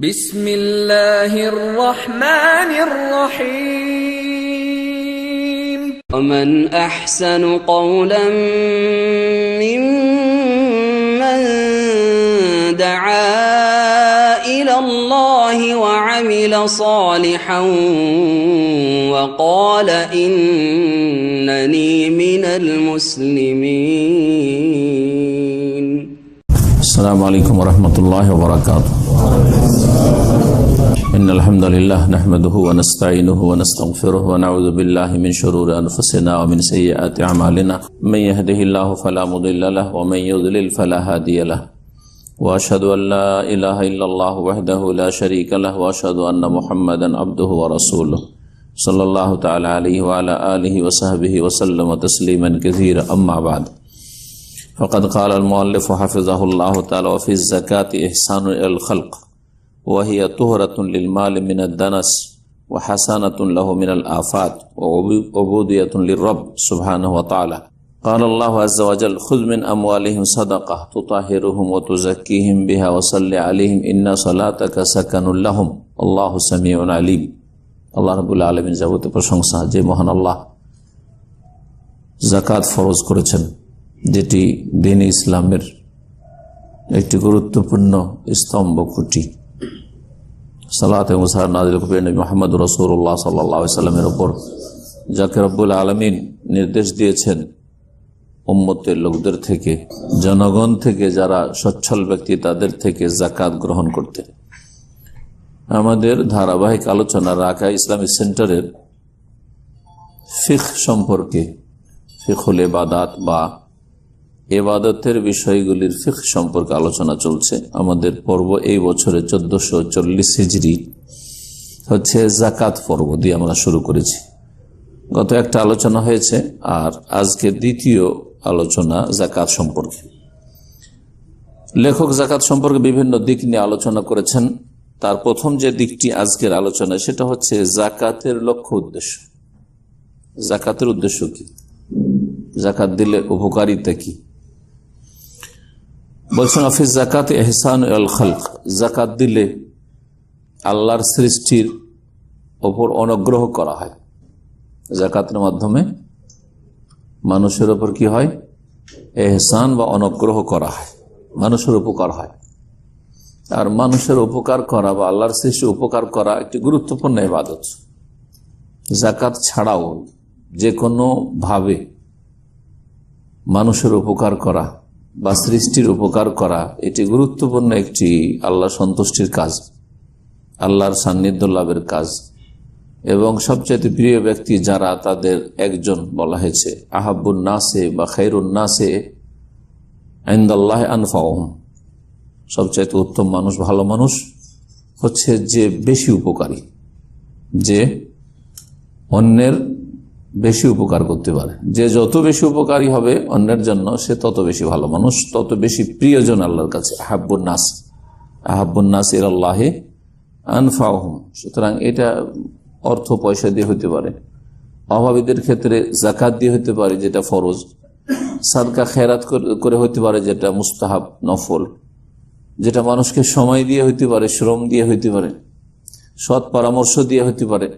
বিসমিল্লাহির রহমানির রহিম। ومن أحسن قولا ممن دعا إلى الله وعمل صالحا وقال إنني من المسلمين. السلام عليكم ورحمة الله وبركاته. إن الحمد لله نحمده ونستعينه ونستغفره ونعوذ بالله من شرور أنفسنا ومن سيئات أعمالنا من يهده الله فلا مضل له ومن يضلل فلا هادي له وأشهد أن لا إله إلا الله وحده لا شريك له وأشهد أن محمدا عبده ورسوله صلى الله تعالى عليه وعلى آله وصحبه وسلم تسليما كثيرا. أما بعد فقد قال المؤلف حفظه الله تعالى وفي الزكاة إحسان إلى الخلق وهي طهرة للمال من الدنس وحسنة له من الآفات وعبودية للرب سبحانه وتعالى. قال الله عز وجل خذ من أموالهم صدقة تطهرهم وتزكيهم بها وصل عليهم إن صلاتك سكن لهم الله سميع عليم. আল্লাহ রাব্বুল আলামিন যাবতীয় প্রশংসা যে মহান আল্লাহ যাকাত ফরজ করেছেন, যেটি দ্বীন ইসলামের একটি গুরুত্বপূর্ণ স্তম্ভ খুঁটি। সালাত এবং সালাম নাযিল করেন নবী মুহাম্মদ রাসূলুল্লাহ সাল্লাল্লাহু আলাইহি ওয়াসাল্লামের উপর, যাকে রব্বুল আলামিন নির্দেশ দিয়েছেন উম্মতের লোকদের থেকে, জনগণ থেকে, যারা সচ্ছল ব্যক্তি তাদের থেকে যাকাত গ্রহণ করতে। আমাদের ধারাবাহিক আলোচনা রাকা ইসলামিক সেন্টারের ফিকহ সম্পর্কে, ফিকহুল ইবাদাত বা ইবাদতের বিষয়গুলির ফিকহ সম্পর্কে আলোচনা চলছে। আমাদের পর্ব এই বছরে 1440 হিজরি হচ্ছে যাকাত পর্ব দিয়ে আমরা শুরু করেছি। গত একটা আলোচনা হয়েছে আর আজকে দ্বিতীয় আলোচনা যাকাত সম্পর্কে। লেখক যাকাত সম্পর্কে বিভিন্ন দিক নিয়ে আলোচনা করেছেন। তার প্রথম যে দিকটি আজকের আলোচনা সেটা হচ্ছে যাকাতের লক্ষ্য উদ্দেশ্য। যাকাতের উদ্দেশ্য কি? যাকাত দিলে উপকারিতা কি? বলছেন হাফিজ যাকাত ইহসান আল খালক, যাকাত দিলে আল্লাহর সৃষ্টির ওপর অনুগ্রহ করা হয়। যাকাতের মাধ্যমে মানুষের ওপর কি হয়? ইহসান বা অনুগ্রহ করা হয়, মানুষের উপকার হয়। আর মানুষের উপকার করা বা আল্লাহর সৃষ্টি উপকার করা একটি গুরুত্বপূর্ণ ইবাদত। যাকাত ছাড়াও যে কোনো ভাবে মানুষের উপকার করা বা সৃষ্টির উপকার করা এটি গুরুত্বপূর্ণ একটি আল্লাহ সন্তুষ্টির কাজ, আল্লাহর সান্নিধ্য লাভের কাজ। এবং সবচেয়ে প্রিয় ব্যক্তি যারা, তাদের একজন বলা হয়েছে আহাব্বুন নাসে বা খায়রুন নাসে ইনদাল্লাহি আনফাউহুম, সবচাইতে উত্তম মানুষ, ভালো মানুষ হচ্ছে যে বেশি উপকারী, যে অন্যের বেশি উপকার করতে পারে। যে যত বেশি উপকারী হবে অন্যের জন্য সে তত বেশি ভালো মানুষ, তত বেশি প্রিয়জন আল্লাহর কাছে। আহাব্বুন নাস ইলাল্লাহি আনফাউহুম। সুতরাং এটা অর্থ পয়সা দিয়ে হতে পারে, অভাবীদের ক্ষেত্রে যাকাত দিয়ে হতে পারে যেটা ফরজ, সাদকা খেরাত করে হতে পারে যেটা মুস্তাহাব নফল, যেটা মানুষকে সময় দিয়ে হইতে পারে, শ্রম দিয়ে হইতে পারে, সৎ পরামর্শ দিয়ে হইতে পারে,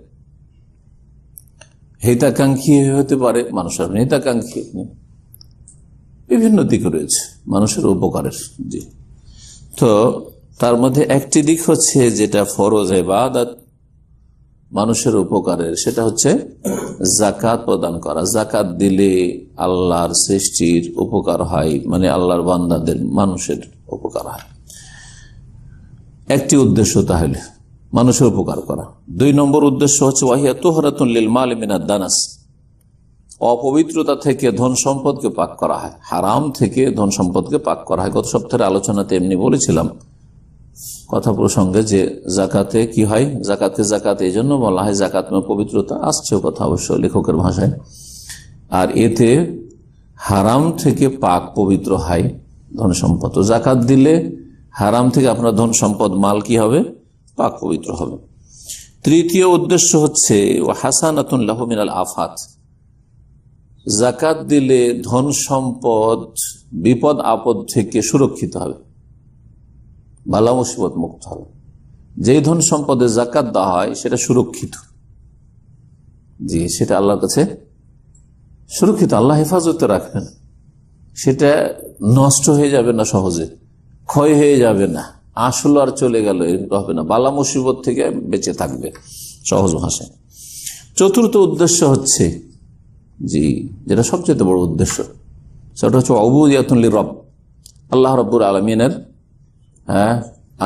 হিতাকাঙ্ক্ষী হতে পারে, মানুষের হিতাকাঙ্ক্ষী, বিভিন্ন দিক রয়েছে মানুষের উপকারের। জি, তো তার মধ্যে একটি দিক হচ্ছে যেটা ফরজ ইবাদত মানুষের উপকারের, সেটা হচ্ছে যাকাত প্রদান করা। যাকাত দিলে আল্লাহর সৃষ্টির উপকার হয়, মানে আল্লাহর বান্দাদের মানুষের উপকার হয়। একটি উদ্দেশ্য তাহলে মানুষের উপকার করা। 2 নম্বর উদ্দেশ্য হচ্ছে ওয়াহিয়া তুহরাতুন লিল মাল মিনাদ দানাস, অপবিত্রতা থেকে ধন সম্পদকে পাক করা হয়, হারাম থেকে ধন সম্পদকে পাক করা হয়। গত সপ্তাহের আলোচনাতে এমনি বলেছিলাম কথা প্রসঙ্গে যে যাকাতে কি হয়, যাকাত এই জন্য বলা হয়, যাকাত মানে পবিত্রতা, আসছেও কথা অবশ্য লেখকের ভাষায়। আর এতে হারাম থেকে পাক পবিত্র হয় ধন সম্পদ। তো যাকাত দিলে হারাম থেকে আপনার ধন সম্পদ মাল কি হবে? পাক পবিত্র হবে। তৃতীয় উদ্দেশ্য হচ্ছে হাসানাতুন লাহু মিনাল আফাত, যাকাত দিলে ধন সম্পদ বিপদ আপদ থেকে সুরক্ষিত হবে, বালা মুসিবত মুক্ত হবে। যেই ধন সম্পদে জাকাত দেওয়া হয় সেটা সুরক্ষিত, জি, সেটা আল্লাহর কাছে সুরক্ষিত, আল্লাহ হেফাজতে রাখবেন, সেটা নষ্ট হয়ে যাবে না, সহজে ক্ষয় হয়ে যাবে না, আসলো আর চলে গেল এরকম হবে না, বালা মুসিবত থেকে বেঁচে থাকবে, সহজ ভাষায়। চতুর্থ উদ্দেশ্য হচ্ছে, জি, যেটা সবচেয়ে বড় উদ্দেশ্য, সেটা হচ্ছে উবুদিয়াতুল লিরব, আল্লাহ রাব্বুল আলামিনের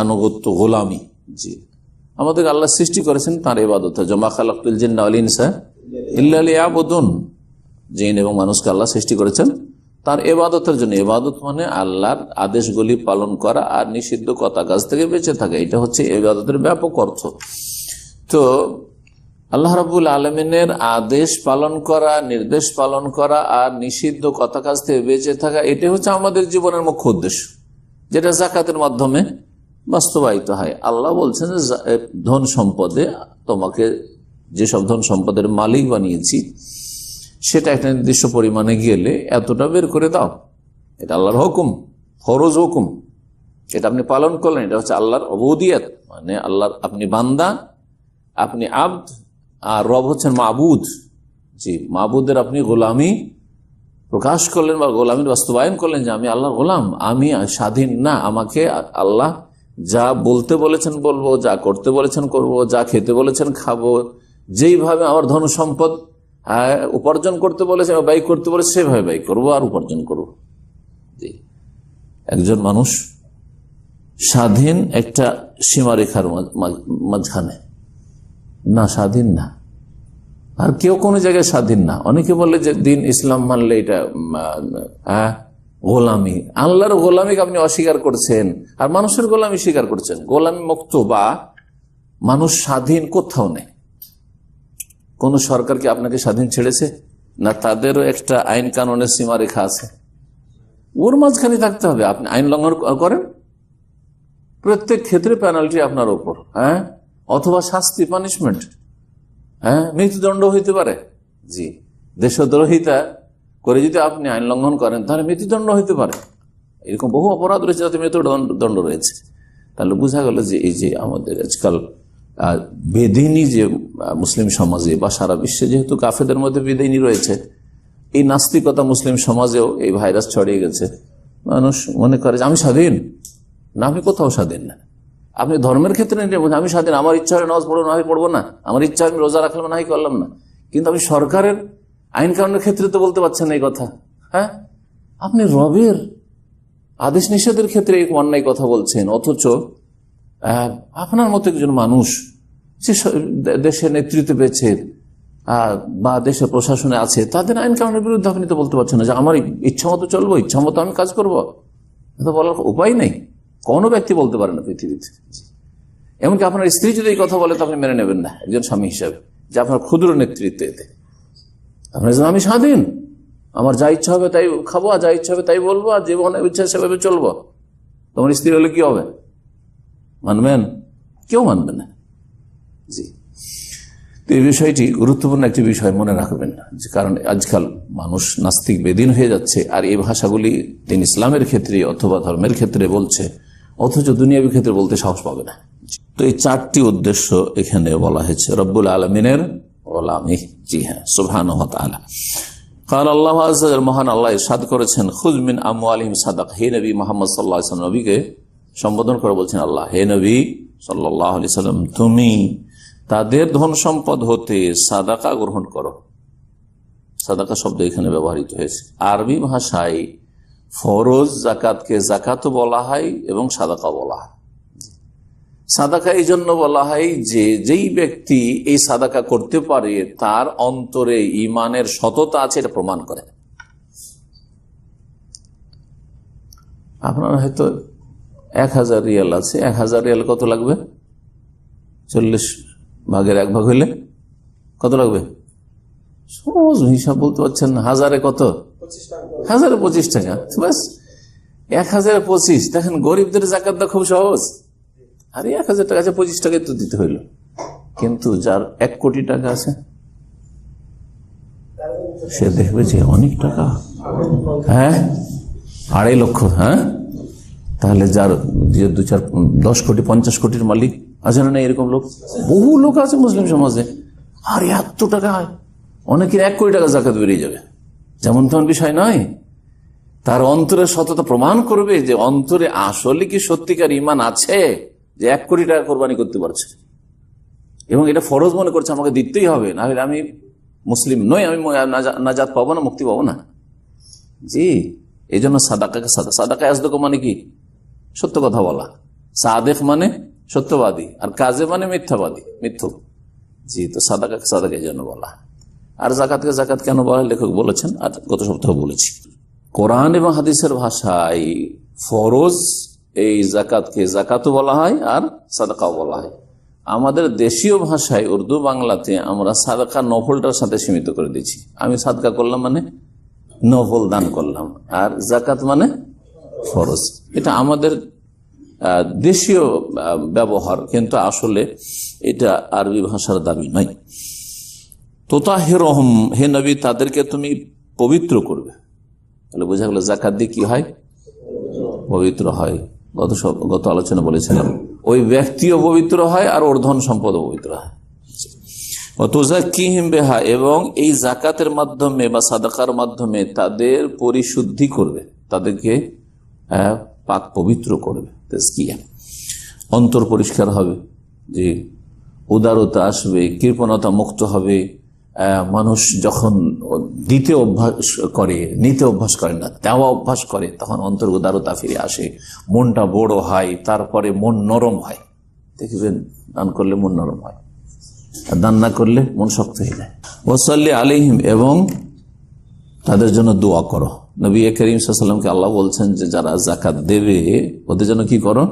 আনুগত্য, গোলামি। জি, আমাদের আল্লাহ সৃষ্টি করেছেন তার ইবাদত, মা খালাকতুল জিন্না ওয়াল ইনসা ইল্লা লিয়াবুদুন, জিন এবং মানুষকে আল্লাহ সৃষ্টি করেছেন তার ইবাদতের জন্য। ইবাদত মানে আল্লাহর আদেশগুলি পালন করা আর নিষিদ্ধ কথা কাজ থেকে বেঁচে থাকা, এটা হচ্ছে ইবাদতের ব্যাপক অর্থ। তো আল্লাহ রাব্বুল আলামিনের আদেশ পালন করা, নির্দেশ পালন করা আর নিষিদ্ধ কথা কাজ থেকে বেঁচে থাকা, এটা হচ্ছে আমাদের জীবনের মুখ্য উদ্দেশ্য, যেটা যাকাতের মাধ্যমে বাস্তবায়িত হয়। আল্লাহ বলছেন যে ধন সম্পদে তোমাকে যেসব ধন সম্পদের মালিক বানিয়েছি সেটা একটা নির্দিষ্ট পরিমাণে গেলে এতটা বের করে দাও, এটা আল্লাহর হুকুম, ফরজ হুকুম, এটা আপনি পালন করলেন, এটা হচ্ছে আল্লাহর উবুদিয়ত, মানে আল্লাহর আপনি বান্দা, আপনি আব্দ, আর রব হচ্ছেন মাবুদ। জি, মাবুদের আপনি গোলামি প্রকাশ করলেন বা গোলামির বাস্তবায়ন করলেন যে আমি আল্লাহর গোলাম, আমি স্বাধীন না, আমাকে আল্লাহ যা বলতে বলেছেন বলবো, যা করতে বলেছেন করবো, যা খেতে বলেছেন খাবো, যেইভাবে আমার ধন সম্পদ উপার্জন করতে বলেছে বা ব্যয় করতে বলেছে সেভাবে ব্যয় করবো আর উপার্জন করবো। জি, একজন মানুষ স্বাধীন একটা সীমারেখার মাঝখানে না, স্বাধীন না, আর কেউ কোনো জায়গায় স্বাধীন না। অনেকে বলে যে দিন ইসলাম মানলে এটা গোলামি, আল্লাহর গোলামিকে আপনি অস্বীকার করছেন আর মানুষের গোলামি স্বীকার করছেন। গোলামি মুক্ত বা মানুষ স্বাধীন কোথাও নেই। কোন সরকার কি আপনাকে স্বাধীন ছেড়েছে? না, তাদেরও একটা আইন কানুনের সীমারেখা আছে, ওর মাঝখানে থাকতে হবে। আপনি আইন লঙ্ঘন করেন, প্রত্যেক ক্ষেত্রে পেনাল্টি আপনার উপর, অথবা শাস্তি, পানিশমেন্ট, মৃত্যুদণ্ড হইতে পারে। জি, দেশদ্রোহিতা করে যদি আপনি আইন লঙ্ঘন করেন তাহলে মৃত্যুদণ্ড হইতে পারে। এরকম বহু অপরাধ রয়েছে যাতে মৃত্যুদণ্ড রয়েছে। তাহলে বোঝা গেল যে এই যে আমাদের আজকাল বেদিনী যে মুসলিম সমাজে বা সারা বিশ্বে যেহেতু কাফেরদের মধ্যে বেদিনী রয়েছে, এই নাস্তিকতা মুসলিম সমাজেও এই ভাইরাস ছড়িয়ে গেছে। মানুষ মনে করে যে আমি স্বাধীন না, আপনি কোথাও স্বাধীন না। আপনি ধর্মের ক্ষেত্রে আমি স্বাধীন, আমার ইচ্ছা হয় নামাজ পড়বো না, আমি পড়বো না, আমার ইচ্ছা আমি রোজা রাখলাম না, করলাম না। কিন্তু আপনি সরকারের আইন কানুনের ক্ষেত্রে তো বলতে পারছেন না এই কথা। আপনি রবের আদেশ নিষেধের ক্ষেত্রে এই অন্যায় কথা বলছেন, অথচ আপনার মতো একজন মানুষ যে দেশের নেতৃত্বে পেয়েছে বা দেশের প্রশাসনে আছে, তাদের আইন কানুনের বিরুদ্ধে আপনি তো বলতে পারছেন না যে আমার ইচ্ছা মতো চলবো, ইচ্ছা মতো আমি কাজ করবো। এটা বলার উপায় নেই, কোনো ব্যক্তি বলতে পারে না পৃথিবীতে। এমনকি আপনার স্ত্রী যদি এই কথা বলে তো আপনি মেনে নেবেন না একজন স্বামী হিসাবে, যে আপনার ক্ষুদ্র নেতৃত্বে এতে আপনার আমি স্বাধীন, আমার যা ইচ্ছা হবে তাই খাবো, আর যা ইচ্ছা হবে তাই বলবো, আর জীবনে ইচ্ছা সেভাবে চলবো। তোমার স্ত্রী হলে কি হবে? মানবেন? কেউ মানবে না। জি, তো এই বিষয়টি গুরুত্বপূর্ণ একটি বিষয়, মনে রাখবেন। কারণ আজকাল মানুষ নাস্তিক বেদিন হয়ে যাচ্ছে, আর এই ভাষাগুলি দিন ইসলামের ক্ষেত্রে অথবা ধর্মের ক্ষেত্রে বলছে, অথচ দুনিয়াবী ক্ষেত্রে বলতে সাহস পাবে না। তো এই চারটি উদ্দেশ্য এখানে বলা হয়েছে রব্বুল আলমিনের গোলামি। জি হ্যাঁ, সুবহানাহু ওয়া তাআলা। কাল আল্লাহ আযজা ওয়া জাল, মহান আল্লাহ ইরশাদ করেছেন, খুয মিন আমওয়ালিহিম সাদাকা। হে নবী মুহাম্মদ সাল্লাল্লাহু আলাইহি ওয়াসাল্লাম, নবীকে সম্বোধন করে বলছেন আল্লাহ, হে নবী সাল্লাল্লাহু আলাইহি ওয়াসাল্লাম, তুমি তাদের ধন সম্পদ হতে সাদাকা গ্রহণ করো। সাদাকা শব্দ এখানে ব্যবহৃত হয়েছে। আরবি ভাষায় ফরজ জাকাতকে জাকাতও বলা হয় এবং সাদাকা বলা হয়। সাদাকা এই জন্য বলা হয় যে যেই ব্যক্তি এই সাদাকা করতে পারে তার অন্তরে ইমানের সততা আছে, এটা প্রমাণ করে। আপনার হয়তো 1000 রিয়াল আছে, 1000 রিয়াল কত লাগবে? 40 ভাগের 1 ভাগ হইলে কত লাগবে? সহজ হিসাব বলতে পারছেন না। হাজারে কত? 1025 টাকা। বাস 1025। দেখেন গরিবদের জাকাত খুব সহজ। আরে 1000 টাকা আছে, 25 টাকায় তো দিতে হইল। কিন্তু যার 1 কোটি টাকা আছে সে দেখবে যে অনেক টাকা, 2.5 লক্ষ। তাহলে যার যে 10 কোটি 50 কোটির মালিক আছে না এরকম লোক? বহু লোক আছে মুসলিম সমাজে, আর এত টাকা, অনেকের 1 কোটি টাকা জাকাত বেরিয়ে যাবে, যেমন তেমন বিষয় নয়। তার অন্তরের সততা প্রমাণ করবে যে অন্তরে আসলে কি সত্যিকার ইমান আছে, যে 1 কোটি টাকা কোরবানি করতে পারছে এবং এটা ফরজ মনে করছে আমাকে দিতেই হবে, না হলে আমি মুসলিম নই, আমি নাজাত পাবো না, মুক্তি পাবো না। জি, এই জন্য সাদাকা আসদক মানে কি? সত্য কথা বলা। সাদেক মানে সত্যবাদী, আর কাজে মানে মিথ্যাবাদী, মিথ্যুক। জি, তো সাদাকা এই জন্য বলা। আর জাকাতকে জাকাত কেন বলা, লেখক বলেছেন, আর গত সপ্তাহ বলেছি। কোরআন এবং হাদিসের ভাষায় ফরজ এই জাকাতকে জাকাতও বলা হয় আর সাদাকাও বলা হয়। আমাদের দেশীয় ভাষায় উর্দু বাংলাতে আমরা সাদাকা নফলটার সাথে সীমিত করে দিচ্ছি। আমি সাদকা করলাম মানে নফল দান করলাম, আর জাকাত মানে ফরজ। এটা আমাদের দেশীয় ব্যবহার, কিন্তু আসলে এটা আরবি ভাষার দাবি নয়। তোতাহিরহম, হে নবী তাদেরকে তুমি পবিত্র করবে। তাহলে বোঝা গেল জাকাত দিয়ে কি হয়? পবিত্র হয়। গত আলোচনা বলেছিলাম ওই ব্যক্তিও পবিত্র হয় আর ওর ধন সম্পদও পবিত্র হয়। ওয়াতুযাক্কিহিম বিহা, এবং এই জাকাতের মাধ্যমে বা সাদাকার মাধ্যমে তাদের পরিশুদ্ধি করবে, তাদেরকে পাক পবিত্র করবে। তাজকিয়া, অন্তর পরিষ্কার হবে, যে উদারতা আসবে, কৃপণতা মুক্ত হবে। মানুষ যখন দিতে অভ্যাস করে, নিতে অভ্যাস করে না, দেওয়া অভ্যাস করে, তখন অন্তর উদারতা ফিরে আসে, মনটা বড় হয়, তারপরে মন নরম হয়। দেখবেন দান করলে মন নরম হয়, আর দান না করলে মন শক্ত হয়ে যায়। ওয়াসাল্লি আলাইহিম, এবং তাদের জন্য দোয়া করো। নবী করিম সাল্লাল্লাহু আলাইহি ওয়াসাল্লামকে আল্লাহ বলছেন যে যারা যাকাত দেবে ওদের জন্য কি করো?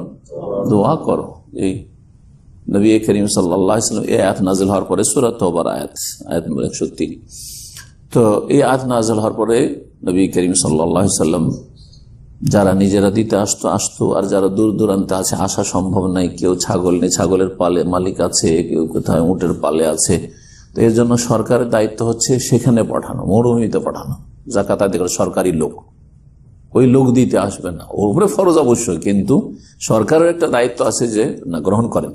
দোয়া করো। এই নবী করিম সাল্লাল্লাহু আলাইহি ওয়াসাল্লাম এই আয়াত নাযিল হওয়ার পরে সূরা তওবার আয়াত নম্বর 103, তো এই আয়াত নাযিল হওয়ার পরে নবী করিম সাল্লাল্লাহু আলাইহি ওয়াসাল্লাম যারা নিজেরা দিতে আসতো, আর যারা দূর দূরান্তে আছে, আসা সম্ভব নাই, কেউ ছাগল নেই, ছাগলের পালে মালিক আছে, কেউ কোথায় উটের পালে আছে, তো এর জন্য সরকারের দায়িত্ব হচ্ছে সেখানে পাঠানো, মরুভূমিতে পাঠানো যাকাত আদায় করে। সরকারি লোক, ওই লোক দিতে আসবে না, ওর উপরে ফরজ অবশ্যই, কিন্তু সরকারের একটা দায়িত্ব আছে যে না গ্রহণ করেন,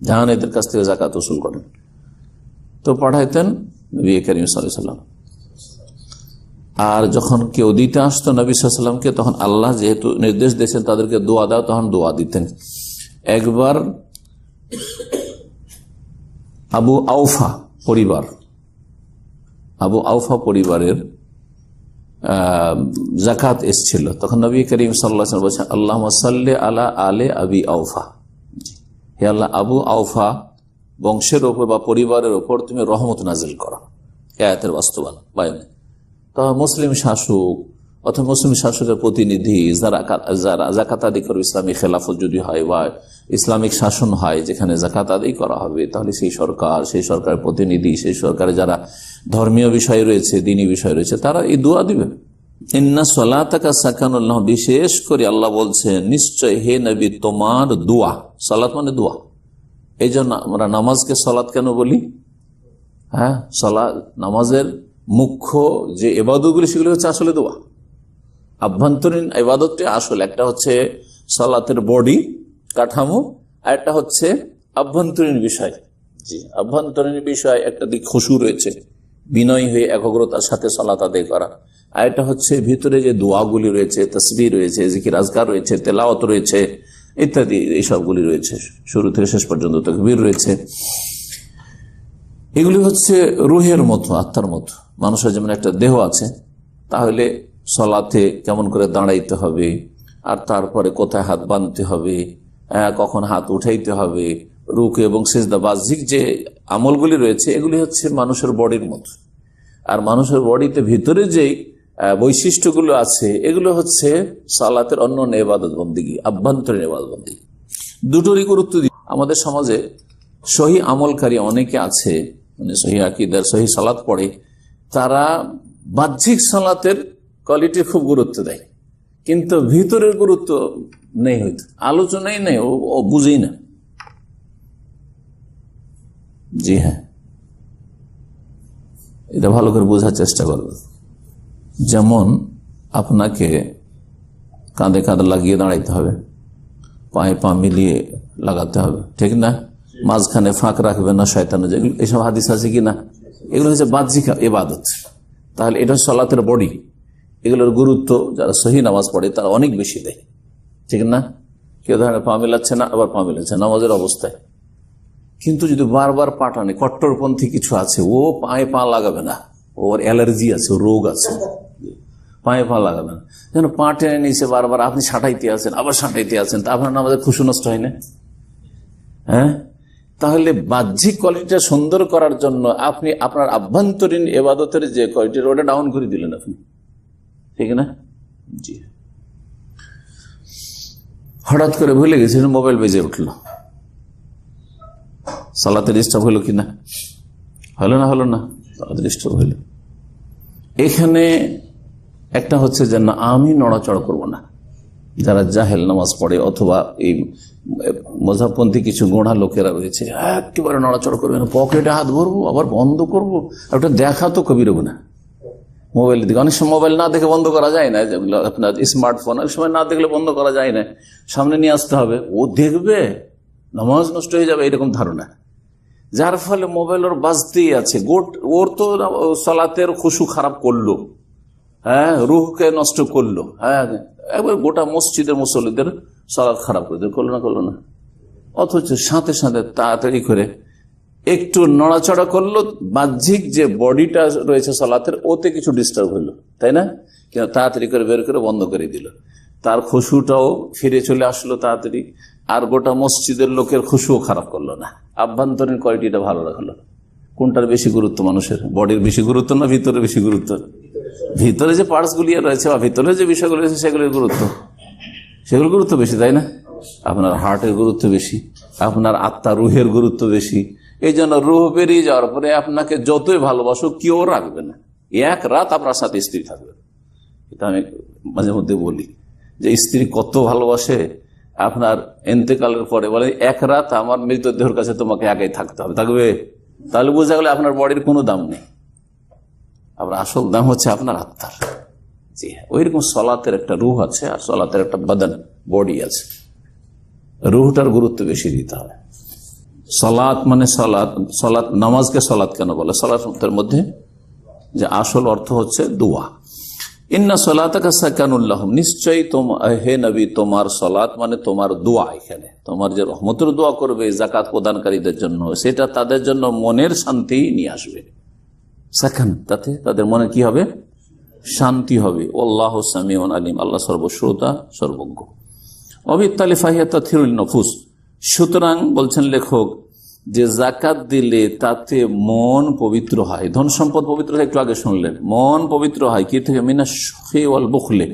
জাহান এদের কাছ থেকে জাকাত উসুল করেন। তো পাঠাইতেন নবী করিম সাল্লাল্লাহু আলাইহি ওয়াসাল্লাম। আর যখন কেউ দিতে আসতো নবী সাল্লাল্লাহু আলাইহি ওয়াসাল্লামকে, তখন আল্লাহ যেহেতু নির্দেশ দিয়েছেন তাদেরকে দোয়া দাও, তখন দোয়া দিতেন। একবার আবু আউফা পরিবারের জাকাত এসেছিল, তখন নবী করিম সাল্লাল্লাহু আলাইহি ওয়াসাল্লাম বলেছেন আল্লাহুম্মা সাল্লি আলা আলে আবি আউফা, হে আল্লাহ আবু আউফা বংশের ওপর বা পরিবারের ওপর তুমি রহমত নাজিল করো। আয়াতের বাস্তবায়ন বাইরে। তো মুসলিম শাসক অথবা মুসলিম শাসকের প্রতিনিধি যারা জাকাত আদায় করবে, ইসলামিক খেলাফত যদি হয় বা ইসলামিক শাসন হয় যেখানে জাকাত আদায় করা হবে, তাহলে সেই সরকারের প্রতিনিধি, সেই সরকারে যারা ধর্মীয় বিষয় রয়েছে, দিনী বিষয় রয়েছে, তারা এই দোয়া দিবেন। ইন্না সালাতাকা সাকানুল লাহুম, বিশেষ করে আল্লাহ বলছেন নিশ্চয় হে নবী তোমার দোয়া, সালাত মানে দোয়া। এই জন্য আমরা নামাজকে সালাত কেন বলি? হ্যাঁ, সালাত নামাজের মুখ্য যে ইবাদতগুলি সেগুলি হচ্ছে আসলে দোয়া, আভ্যন্তরীণ ইবাদতটি আসলে। একটা হচ্ছে সালাতের বডি কাঠামো, আর একটা হচ্ছে আভ্যন্তরীণ বিষয়। জি, আভ্যন্তরীণ বিষয় একটা দিক খুশু রয়েছে, বিনয় হয়ে একাগ্রতার সাথে সালাত আদায় করা, আর এটা হচ্ছে ভিতরে যে দোয়াগুলি রয়েছে, তাসবিহ রয়েছে, জিকির আজকার রয়েছে, তেলাওয়াত রয়েছে ইত্যাদি, এইসবগুলি রয়েছে, শুরু থেকে শেষ পর্যন্ত তাকবীর রয়েছে। এগুলি হচ্ছে রুহের মতো, আত্মার মতো। মানুষের যেমন একটা দেহ আছে, তাহলে সালাতে কেমন করে দাঁড়াইতে হবে, আর তারপরে কোথায় হাত বাঁধতে হবে, কখন হাত উঠাইতে হবে, রুকু এবং সিজদা বাহ্যিক যে আমলগুলি রয়েছে, এগুলি হচ্ছে মানুষের বডির মতো। আর মানুষের বডিতে ভিতরে যে বৈশিষ্ট্যগুলো আছে, এগুলো হচ্ছে সালাতের অন্য ইবাদত বন্দেগী, আভ্যন্তরীণ ইবাদত বন্দেগী। দুটোরই গুরুত্ব দিই। আমাদের সমাজে সহি আমলকারী অনেকে আছে, মানে সহি আকীদার সহি সালাত পড়ে, তারা বাহ্যিক সালাতের কোয়ালিটি খুব গুরুত্ব দেয়, কিন্তু ভিতরের গুরুত্ব নেই, হয়তো আলোচনাই নেই, ও বুঝেই না। জি হ্যাঁ, এটা ভালো করে বোঝার চেষ্টা করবে। যেমন আপনাকে কাঁধে কাঁধ লাগিয়ে দাঁড়াইতে হবে, পায়ে পা মিলিয়ে লাগাতে হবে, ঠিক না? মাঝখানে ফাঁক রাখবে না শয়তানে, যেগুলো এইসব হাদিস আছে কিনা, এগুলো হচ্ছে বাহ্যিক ইবাদত। তাহলে এটা সালাতের বডি, এগুলোর গুরুত্ব যারা সহি নামাজ পড়ে তারা অনেক বেশি দেয়, ঠিক না? কেউ ধরেন পা মেলাচ্ছে না, আবার পা মেলাচ্ছে নামাজের অবস্থায়, কিন্তু যদি বারবার পা টানে, কট্টরপন্থী কিছু আছে, ও পায়ে পা লাগাবে না, ওর অ্যালার্জি আছে, রোগ আছে, পায়ে পা লাগাবে না, যেন পা টেনে নিয়েছে বারবার, আপনি সাঁটাইতে আছেন আবার সাঁটাইতে আছেন, তা আপনার নামাজের খুশু নষ্ট হয় না? হ্যাঁ, তাহলে বাহ্যিক কোয়ালিটিটা সুন্দর করার জন্য আপনি আপনার আভ্যন্তরীণ ইবাদতের যে কোয়ালিটি ওটা ডাউন করে দিলেন আপনি, ঠিক না? জি। হঠাৎ করে ভুলে গেছিলেন, মোবাইল বেজে উঠলো, সালাতে ডিস্টার্ব হলো কিনা? হলো না? হলো না, সালাতে ডিস্টার্ব হলো। এখানে একটা হচ্ছে যে না, আমি নড়াচড়া করব না। যারা জাহেল নামাজ পড়ে অথবা এই মজাবপন্থী কিছু গোড়া লোকেরা রয়েছে, একেবারে নড়াচড়া করবে না, পকেটে হাত ভরবো আবার বন্ধ করবো, ওটা দেখা তো কবির না। মোবাইলের দিকে অনেক সময় মোবাইল না দেখে বন্ধ করা যায় না, যেগুলো আপনার স্মার্টফোন অনেক সময় না দেখলে বন্ধ করা যায় না, সামনে নিয়ে আসতে হবে, ও দেখবে নামাজ নষ্ট হয়ে যাবে, এরকম ধারণা, যার ফলে মোবাইল ওর বাজতেই আছে। ওর তো সালাতের খুশু খারাপ করলো, হ্যাঁ, রুহকে নষ্ট করলো, হ্যাঁ, একবার গোটা মসজিদের মুসল্লিদের সালাত খারাপ করে দিল, করলো না। অথচ সাথে সাথে তাড়াতাড়ি করে একটু নড়াচড়া করলো, বাহ্যিক যে বডিটা রয়েছে সালাতের ওতে কিছু ডিস্টার্ব হলো, তাই না? কিন্তু তাড়াতাড়ি করে বের করে বন্ধ করে দিল, তার খুশুটাও ফিরে চলে আসলো তাড়াতাড়ি, আর গোটা মসজিদের লোকের খুশুও খারাপ করলো না, আভ্যন্তরীণ কোয়ালিটিটা ভালো রাখলো। কোনটার বেশি গুরুত্ব মানুষের? বডির বেশি গুরুত্ব না ভিতরে বেশি গুরুত্ব? ভিতরে যে পার্টস গুলি রয়েছে বা ভিতরে যে বিষয়গুলো রয়েছে সেগুলোর গুরুত্ব বেশি, তাই না? আপনার হার্টের গুরুত্ব বেশি, আপনার আত্মা রুহের গুরুত্ব বেশি। এই জন্য রুহ বেরিয়ে যাওয়ার পরে আপনাকে যতই ভালোবাসো কেউ রাখবে না, এক রাত আপনার সাথে স্ত্রী থাকবে। এটা আমি মাঝে মধ্যে বলি যে স্ত্রী কত ভালোবাসে, আপনার এন্তেকালের পরে বলে এক রাত আমার মৃতদেহের কাছে তোমাকে একাই থাকতে হবে, থাকবে? তাহলে বোঝা গেলে আপনার বডির কোনো দাম নেই, আপনার আসল দাম হচ্ছে আপনার আত্মার। জি হ্যাঁ, ওইরকম সলাতের একটা রুহ আছে আর সলাতের একটা বাদান বডি আছে, রুহটার গুরুত্ব বেশি দিতে হবে। সলাত মানে সলাত নামাজকে সলাত কেন বলে? সলাতের মধ্যে যে আসল অর্থ হচ্ছে দোয়া। ইন্না সলাতাকা সাকানুল্লাহুম, নিশ্চয়ই হে নবী তোমার সলাত মানে তোমার দোয়া। এখানে তোমার যে রহমতের দোয়া করবে যাকাত প্রদানকারীদের জন্য, সেটা তাদের জন্য মনের শান্তি নিয়ে আসবে। সাকান, তাতে তাদের মনে কি হবে? শান্তি হবে। আল্লাহু সামিউন আলিম, আল্লাহ সর্বশ্রোতা সর্বজ্ঞ। অবিত্তালি ফাহিয়া তাথিরুল নফুস, সুতরাং বলছেন লেখক যে জাকাত দিলে তাতে মন পবিত্র হয়, ধন সম্পদ পবিত্র হয়। একটু আগে শুনলেন মন পবিত্র হয় কি থেকে? মিনাশ শুখি ওয়াল বুখলি,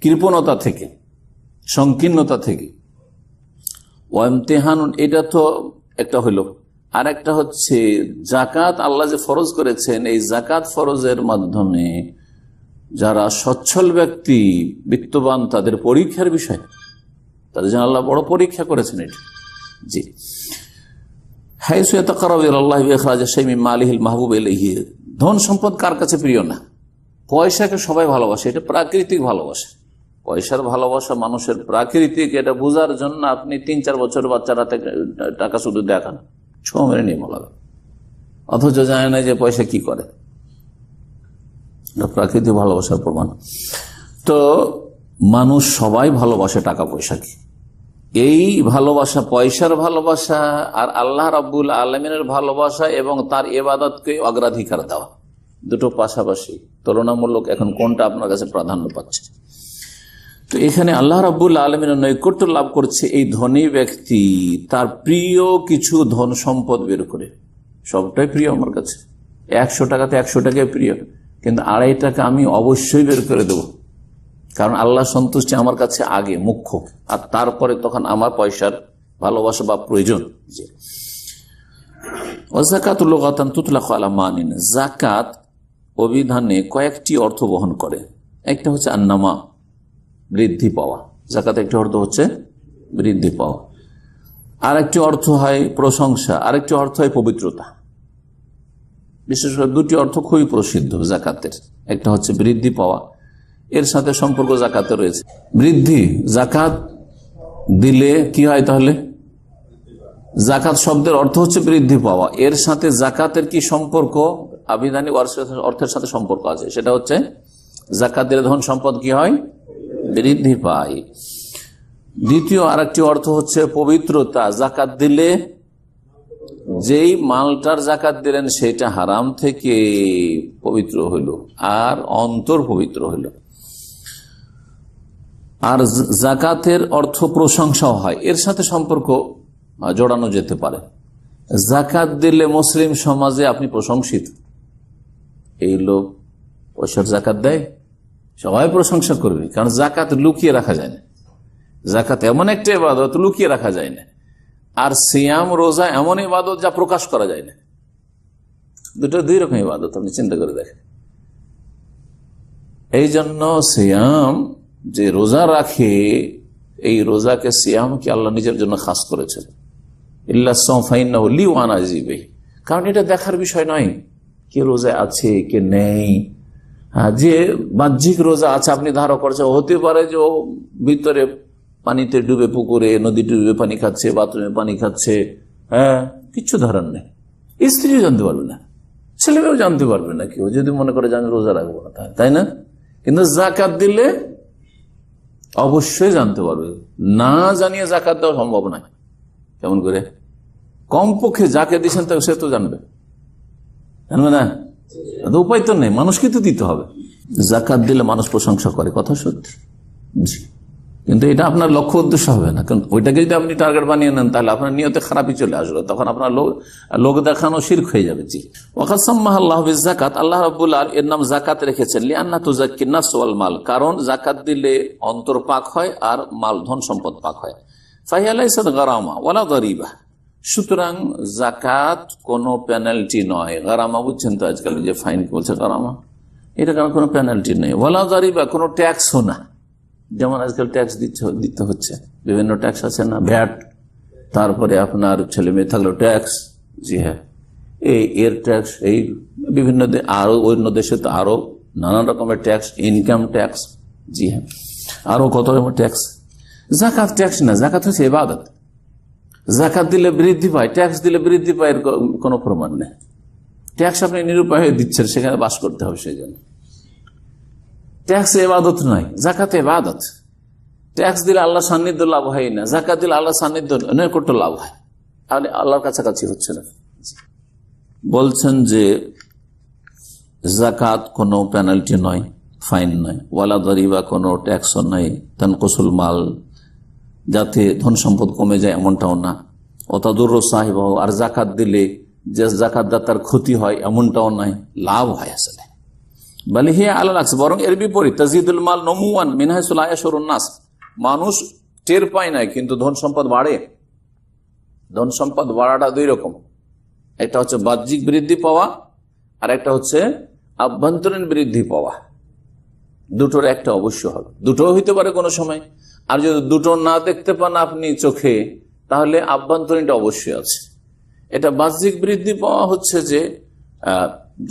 কৃপণতা থেকে, সংকীর্ণতা থেকে। ওয়ামতিহানুন, এটা তো একটা হইল। আর একটা হচ্ছে জাকাত আল্লাহ যে ফরজ করেছেন, এই জাকাত ফরজের মাধ্যমে যারা সচ্ছল ব্যক্তি বিত্তবান তাদের পরীক্ষার বিষয়, তাদের জন্য আল্লাহ বড় পরীক্ষা করেছেন এটা। জি, ধন সম্পদ কার কাছে প্রিয় না? পয়সাকে সবাই ভালোবাসে, এটা প্রাকৃতিক ভালোবাসা। পয়সার ভালোবাসা মানুষের প্রাকৃতিক, এটা বোঝার জন্য আপনি 3-4 বছর বাচ্চারা টাকা শুধু দেখান, ছো মেরে নিয়ে বলা, অথচ জানে না যে পয়সা কি করে। প্রাকৃতিক ভালোবাসার প্রমাণ। তো মানুষ সবাই ভালোবাসে টাকা পয়সাকে। এই ভালোবাসা, পয়সার ভালোবাসা আর আল্লাহ রাব্বুল আলামিনের ভালোবাসা এবং তার ইবাদতকে অগ্রাধিকার দেওয়া, দুটো পাশাপাশি তুলনামূলক এখন কোনটা আপনার কাছে প্রাধান্য পাচ্ছে? তো এখানে আল্লাহ রাব্বুল আলামিনের নৈকট্য লাভ করছে এই ধনী ব্যক্তি তার প্রিয় কিছু ধন সম্পদ বের করে। সবটাই প্রিয় আমার কাছে, 100 টাকাতে 100 টাকায় প্রিয়, কিন্তু 2.5 টাকা আমি অবশ্যই বের করে দেবো, কারণ আল্লাহ সন্তুষ্টি আমার কাছে আগে মুখ্য, আর তারপরে তখন আমার পয়সার ভালোবাসা বা প্রয়োজন। জাকাত অভিধানে কয়েকটি অর্থ বহন করে। একটা হচ্ছে আন্নামা, বৃদ্ধি পাওয়া। জাকাত একটি অর্থ হচ্ছে বৃদ্ধি পাওয়া, আর একটি অর্থ হয় প্রশংসা, আরেকটি অর্থ হয় পবিত্রতা। বিশেষ করে 2টি অর্থ খুবই প্রসিদ্ধ জাকাতের। একটা হচ্ছে বৃদ্ধি পাওয়া, এর সাথে সম্পর্ক জাকাতে রয়েছে। বৃদ্ধি, জাকাত দিলে কি হয় তাহলে? জাকাত শব্দের অর্থ হচ্ছে বৃদ্ধি পাওয়া, এর সাথে জাকাতের কি সম্পর্ক? আবিধানিক অর্থের সাথে সম্পর্ক আছে, সেটা হচ্ছে জাকাত দিলে ধন সম্পদ কি হয়? বৃদ্ধি পায়। দ্বিতীয় আরেকটি অর্থ হচ্ছে পবিত্রতা। জাকাত দিলে যেই মালটার জাকাত দিলেন সেটা হারাম থেকে পবিত্র হইল আর অন্তর পবিত্র হইল। আর জাকাতের অর্থ প্রশংসাও হয়, এর সাথে সম্পর্ক জোড়ানো যেতে পারে। জাকাত দিলে মুসলিম সমাজে আপনি প্রশংসিত, এই লোক পয়সার জাকাত দেয়, সবাই প্রশংসা করবে, কারণ জাকাত লুকিয়ে রাখা যায় না। জাকাত এমন একটা ইবাদত লুকিয়ে রাখা যায় না, আর সিয়াম রোজা এমন ইবাদত যা প্রকাশ করা যায় না। দুটো দুই রকম ইবাদত, আপনি চিন্তা করে দেখেন। এই জন্য সিয়াম যে রোজা রাখে, এই রোজাকে সিয়ামকে আল্লাহ নিজের জন্য খাস করেছেন, কারণ এটা দেখার বিষয় নয় কে রোজা আছে কে নেই। যে বাহ্যিক রোজা আছে আপনি ধারণা করছেন, হতে পারে যে ও ভিতরে পানিতে ডুবে, পুকুরে নদী ডুবে পানি খাচ্ছে, বাথরুমে পানি খাচ্ছে, হ্যাঁ, কিচ্ছু ধারণ নেই। স্ত্রীও জানতে পারবে না, ছেলেমেয়েও জানতে পারবে না, কেউ যদি মনে করে যে আমি রোজা রাখবো না, তাই না? কিন্তু জাকাত দিলে অবশ্যই জানতে পারবে, না জানিয়ে জাকাত দেওয়া সম্ভব নয়। কেমন করে? কমপক্ষে যাকে দিচ্ছেন সে তো জানবে না, উপায় তো নেই, মানুষকে তো দিতে হবে। জাকাত দিলে মানুষ প্রশংসা করে, কথা সত্যি, জি, কিন্তু এটা আপনার লক্ষ্য উদ্দেশ্য হবে না, কারণ ওইটাকে যদি আপনি টার্গেট বানিয়ে নেন তাহলে আপনার নিয়তে খারাপই চলে আসবে, তখন আপনার লোক দেখানো শিরক হয়ে যাবে। জি, ওয়াকাদ সাম্মাহা আল্লাহু বিযাকাত, আল্লাহ রাব্বুল আলামিন এর নাম যাকাত রেখেছেন, লিআন্না তুযাক্কিন নাফস ওয়াল মাল, কারণ যাকাত দিলে অন্তর পাক হয় আর মাল ধন সম্পদ পাক হয়। ফাহিয়া লাইসাত গারামা ওয়ালা দারিবা, সুতরাং যাকাত কোনো পেনাল্টি নয়। গারামা বুঝছেন তো, আজকাল যে ফাইন বলছে গারামা, এটা কারণ কোনো পেনাল্টি নেই। ওয়ালা দারিবা, কোনো ট্যাক্সও না, যেমন আজকাল ট্যাক্স দিতে হচ্ছে, বিভিন্ন ট্যাক্স আছে না, ভ্যাট, তারপরে আপনার ছেলে মেয়ে থাকলেও ট্যাক্স, জি হ্যাঁ, এই এর ট্যাক্স, এই বিভিন্ন আরো অন্য দেশে তো আরো নানান রকমের ট্যাক্স, ইনকাম ট্যাক্স, জি হ্যাঁ, আরো কত রকমের ট্যাক্স। জাকাত ট্যাক্স না, জাকাত হচ্ছে ইবাদত। জাকাত দিলে বৃদ্ধি পায়, ট্যাক্স দিলে বৃদ্ধি পায় এর কোনো প্রমাণ নেই। ট্যাক্স আপনি নিরুপায় হয়ে দিচ্ছেন, সেখানে বাস করতে হবে, সেই জন্য ট্যাক্স ইবাদত নয়, জাকাত ইবাদত। ট্যাক্স দিলে আল্লাহ সান্নিধ্য লাভ হয় না, জাকাত দিলে আল্লাহ সান্নিধ্য নৈকট্য লাভ হয়, তাহলে আল্লাহর কাছাকাছি হচ্ছে না। বলছেন যে জাকাত কোনো পেনাল্টি নয়, ফাইন নয়, ওয়ালা দারিবা, কোনো ট্যাক্সও নাই, তানকুসুল মাল, যাতে ধন সম্পদ কমে যায় এমনটাও না, অতাদুর সাহিব, আর জাকাত দিলে যে জাকাত দাতার ক্ষতি হয় এমনটাও নাই, লাভ হয় আসলে। বলে হে আল্লাহ, বরং এর বিপরীত, তাজিদুল মাল নমুয়ান মিন হাইসু লা ইয়াশুরুন নাস, মানুষ টের পায় না কিন্তু ধন সম্পদ বাড়ে। ধন সম্পদ বাড়াটা দুই রকম, একটা হচ্ছে বাহ্যিক বৃদ্ধি পাওয়া আর একটা হচ্ছে আভ্যন্তরীণ বৃদ্ধি পাওয়া। দুটোর একটা অবশ্য হবে, দুটো হইতে পারে কোনো সময়, আর যদি দুটো না দেখতে পান আপনি চোখে, তাহলে আভ্যন্তরীণটা অবশ্যই আছে। এটা বাহ্যিক বৃদ্ধি পাওয়া হচ্ছে যে